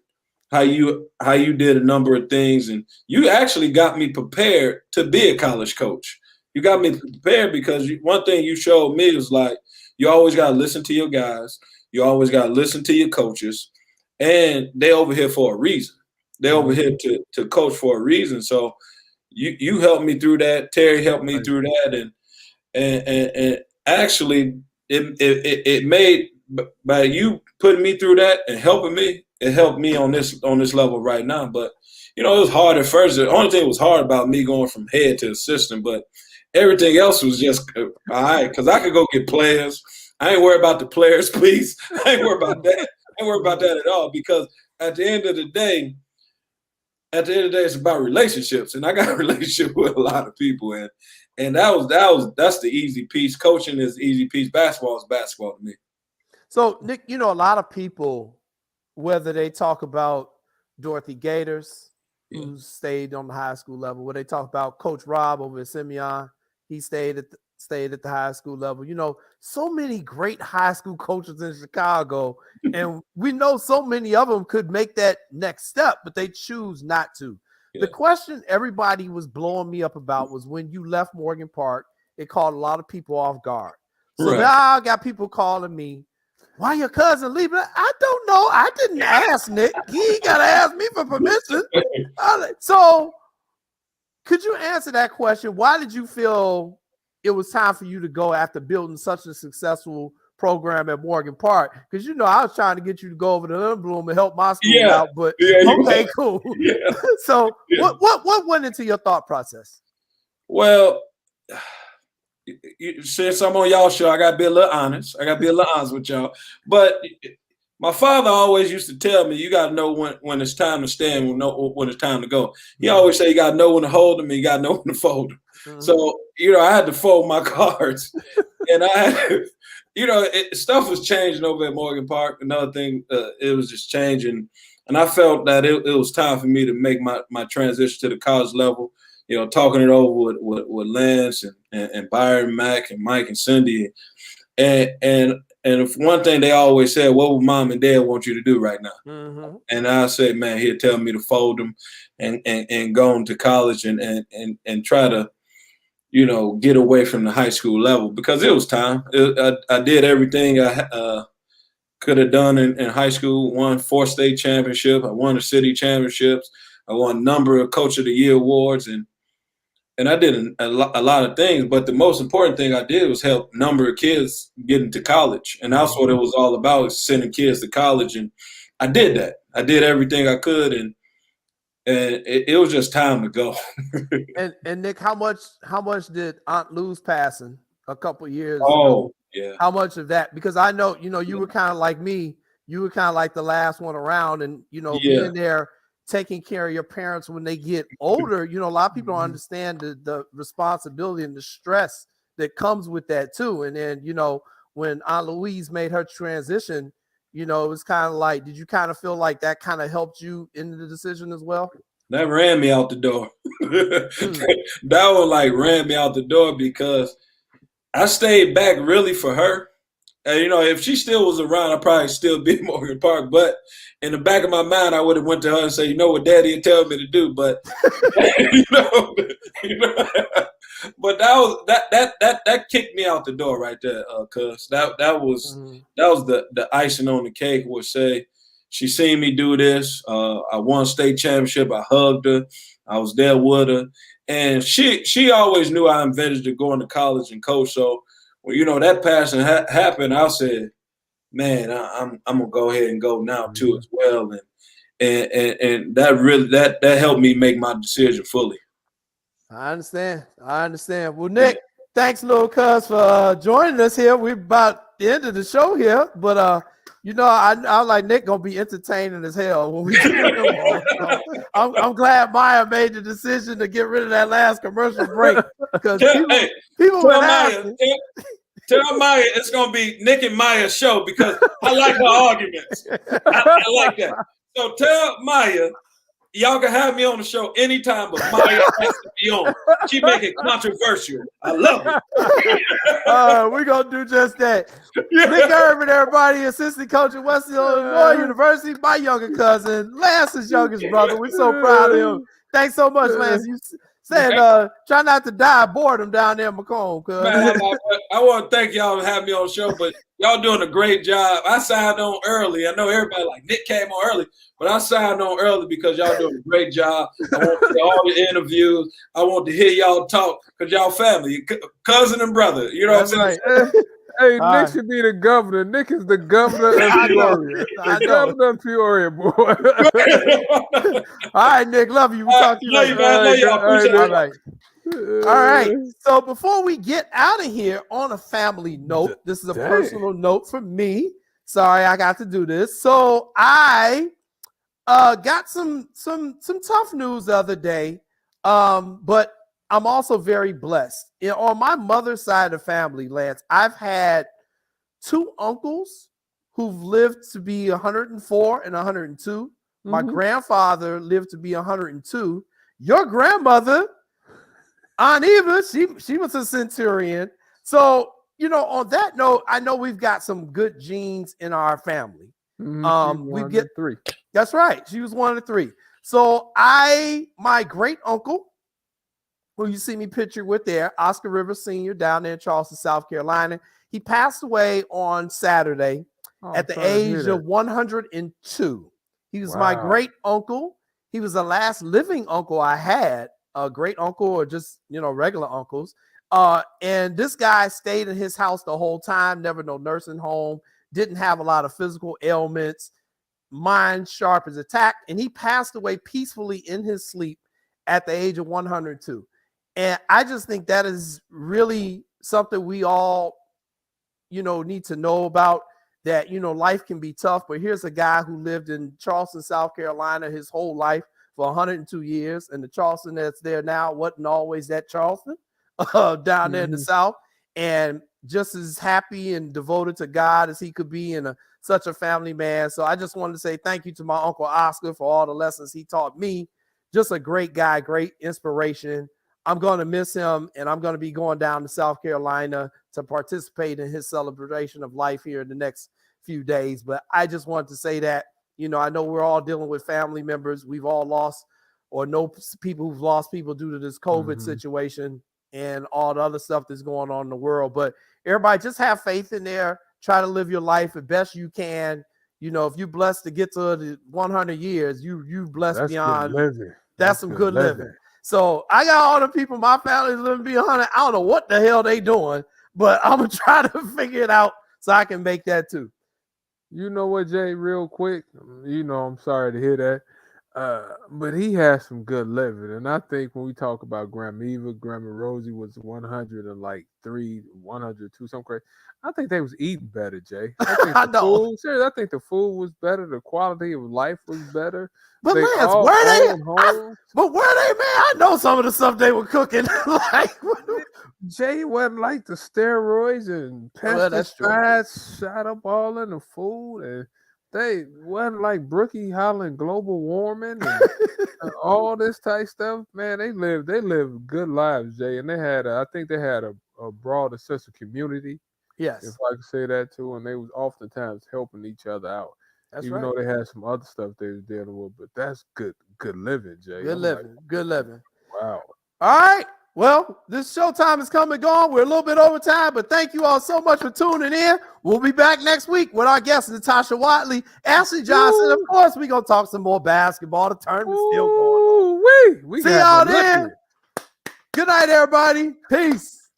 how you did a number of things, and you actually got me prepared to be a college coach. You got me prepared because one thing you showed me is like you always got to listen to your guys. You always got to listen to your coaches, and they over here for a reason. They over here to coach for a reason. So you helped me through that. Terry helped me through that, and actually it made by you putting me through that and helping me. It helped me on this level right now. But, you know, it was hard at first. The only thing that was hard about me going from head to assistant, but everything else was just all right because I could go get players. I ain't worried about the players, please. I ain't worried about that. I ain't worried about that at all because at the end of the day, it's about relationships, and I got a relationship with a lot of people, and that's the easy piece. Coaching is the easy piece. Basketball is basketball to me. So, Nick, you know, a lot of people, whether they talk about Dorothy Gators, who stayed on the high school level, whether they talk about Coach Rob over at Simeon, he stayed at the high school level. You know, so many great high school coaches in Chicago, and we know so many of them could make that next step, but they choose not to. Yeah. The question everybody was blowing me up about was when you left Morgan Park, it caught a lot of people off guard. So now I got people calling me, why your cousin leaving? I don't know. I didn't ask Nick. He got to ask me for permission. So could you answer that question? Why did you feel it was time for you to go after building such a successful program at Morgan Park? Because I was trying to get you to go over to Lindblom and help my school out, but okay, cool. Yeah. So what went into your thought process? Well, since I'm on y'all show, I gotta be a little honest. With y'all. But my father always used to tell me, you gotta know when it's time to stand, when it's time to go. He always say you gotta know when to hold them and you gotta know when to fold them. Mm-hmm. So, I had to fold my cards. And I had stuff was changing over at Morgan Park. Another thing, it was just changing. And I felt that it was time for me to make my transition to the college level. Talking it over with Lance and Byron, Mac, and Mike and Cindy. And if one thing they always said, what would mom and dad want you to do right now? Mm-hmm. And I said, man, he'll tell me to fold them and go into college and try to, get away from the high school level, because it was time. I did everything I could have done in high school. Won 4 state championships. I won the city championships. I won a number of Coach of the Year awards, and I did a lot of things. But the most important thing I did was help a number of kids get into college, and that's what it was all about, is sending kids to college. And I did that. I did everything I could, and it was just time to go. and Nick, how much did Aunt Lou's passing a couple years ago? Yeah. How much of that? Because I know, you were kind of like me. You were kind of like the last one around, and being there, taking care of your parents when they get older. A lot of people don't understand the responsibility and the stress that comes with that too. And then, when Aunt Louise made her transition, it was kind of like, did you kind of feel like that kind of helped you in the decision as well? That ran me out the door. That one ran me out the door, because I stayed back really for her. And, if she still was around, I'd probably still be in Morgan Park. But in the back of my mind, I would have went to her and say, what Daddy would tell me to do. But, but that kicked me out the door right there, cuz that was the icing on the cake. Would say she seen me do this. I won state championship. I hugged her. I was there with her, and she always knew I envisioned to going to college and coach. So when that passing happened, I said, man, I'm gonna go ahead and go now too as well, and that really that helped me make my decision fully. I understand. Well, Nick, thanks, little cuz, for joining us here. We're about the end of the show here, but I like Nick gonna be entertaining as hell when we get him on. So I'm glad Maya made the decision to get rid of that last commercial break, because people were asking. Tell Maya it's gonna be Nick and Maya's show, because I like her arguments. I like that. So tell Maya, y'all can have me on the show anytime, but Maya has to be on. She make it controversial. I love it. We're going to do just that. Nick Irvin, everybody, assistant coach at West Illinois University, my younger cousin, Lance's youngest brother. We're so proud of him. Thanks so much, Lance. You said try not to die of boredom down there in Macomb. Man, I want to thank y'all for having me on the show, but y'all doing a great job. I signed on early. I know everybody like Nick came on early, but I signed on early because y'all doing a great job. I want to see all the interviews. I want to hear y'all talk, because y'all family, cousin and brother. You know what I'm saying? Hey, Nick should be the governor. Nick is the governor of Peoria. The governor of Peoria, boy. All right, Nick, love you. We'll talk to you later. All right. So before we get out of here, on a family note, this is a personal note for me. Sorry, I got to do this. So I got some tough news the other day, but I'm also very blessed. On my mother's side of the family, Lance, I've had 2 uncles who've lived to be 104 and 102. My grandfather lived to be 102. Your grandmother, Aunt Eva, she was a centurion. So, on that note, I know we've got some good genes in our family. We get 3. That's right. She was one of the 3. So my great uncle, who you see me pictured with there, Oscar Rivers Sr., down there in Charleston, South Carolina. He passed away on Saturday at the age of 102. He was my great uncle. He was the last living uncle I had. a great uncle or just, regular uncles. And this guy stayed in his house the whole time, never no nursing home, didn't have a lot of physical ailments, mind sharp as a tack, and he passed away peacefully in his sleep at the age of 102. And I just think that is really something we all, need to know about, that, life can be tough. But here's a guy who lived in Charleston, South Carolina his whole life for 102 years. And the Charleston that's there now wasn't always that Charleston down there in the South. And just as happy and devoted to God as he could be, and such a family man. So I just wanted to say thank you to my Uncle Oscar for all the lessons he taught me. Just a great guy, great inspiration. I'm going to miss him, and I'm going to be going down to South Carolina to participate in his celebration of life here in the next few days. But I just wanted to say that, I know we're all dealing with family members. We've all lost or know people who've lost people due to this COVID situation and all the other stuff that's going on in the world. But everybody just have faith in there. Try to live your life the best you can. If you're blessed to get to the 100 years, you're blessed. That's beyond living. That's some good living. So I got all the people, my family's living beyond 100. I don't know what the hell they doing, but I'm going to try to figure it out so I can make that too. You know what, Jay, real quick, I'm sorry to hear that. But he has some good living. And I think when we talk about Grandma Eva, Grandma Rosie was 103, 102, something crazy. I think they was eating better, Jay. I think I know. I think the food was better. The quality of life was better. But Lance, where they? But where they, man? I know some of the stuff they were cooking. Jay wasn't like the steroids and pesticides shot up all in the food, and they wasn't like Brookie Holland global warming and all this type stuff. Man, they lived good lives, Jay, and I think they had a broader sense of community. Yes, if I could say that too, and they was oftentimes helping each other out. That's even right. though they had some other stuff they was dealing with, but that's good living, Jay. Good living. Wow. All right. Well, this showtime is come and gone. We're a little bit over time, but thank you all so much for tuning in. We'll be back next week with our guests, Natasha Watley, Ashley Johnson. Of course, we're going to talk some more basketball. The tournament's still going on. We see y'all then. Good night, everybody. Peace.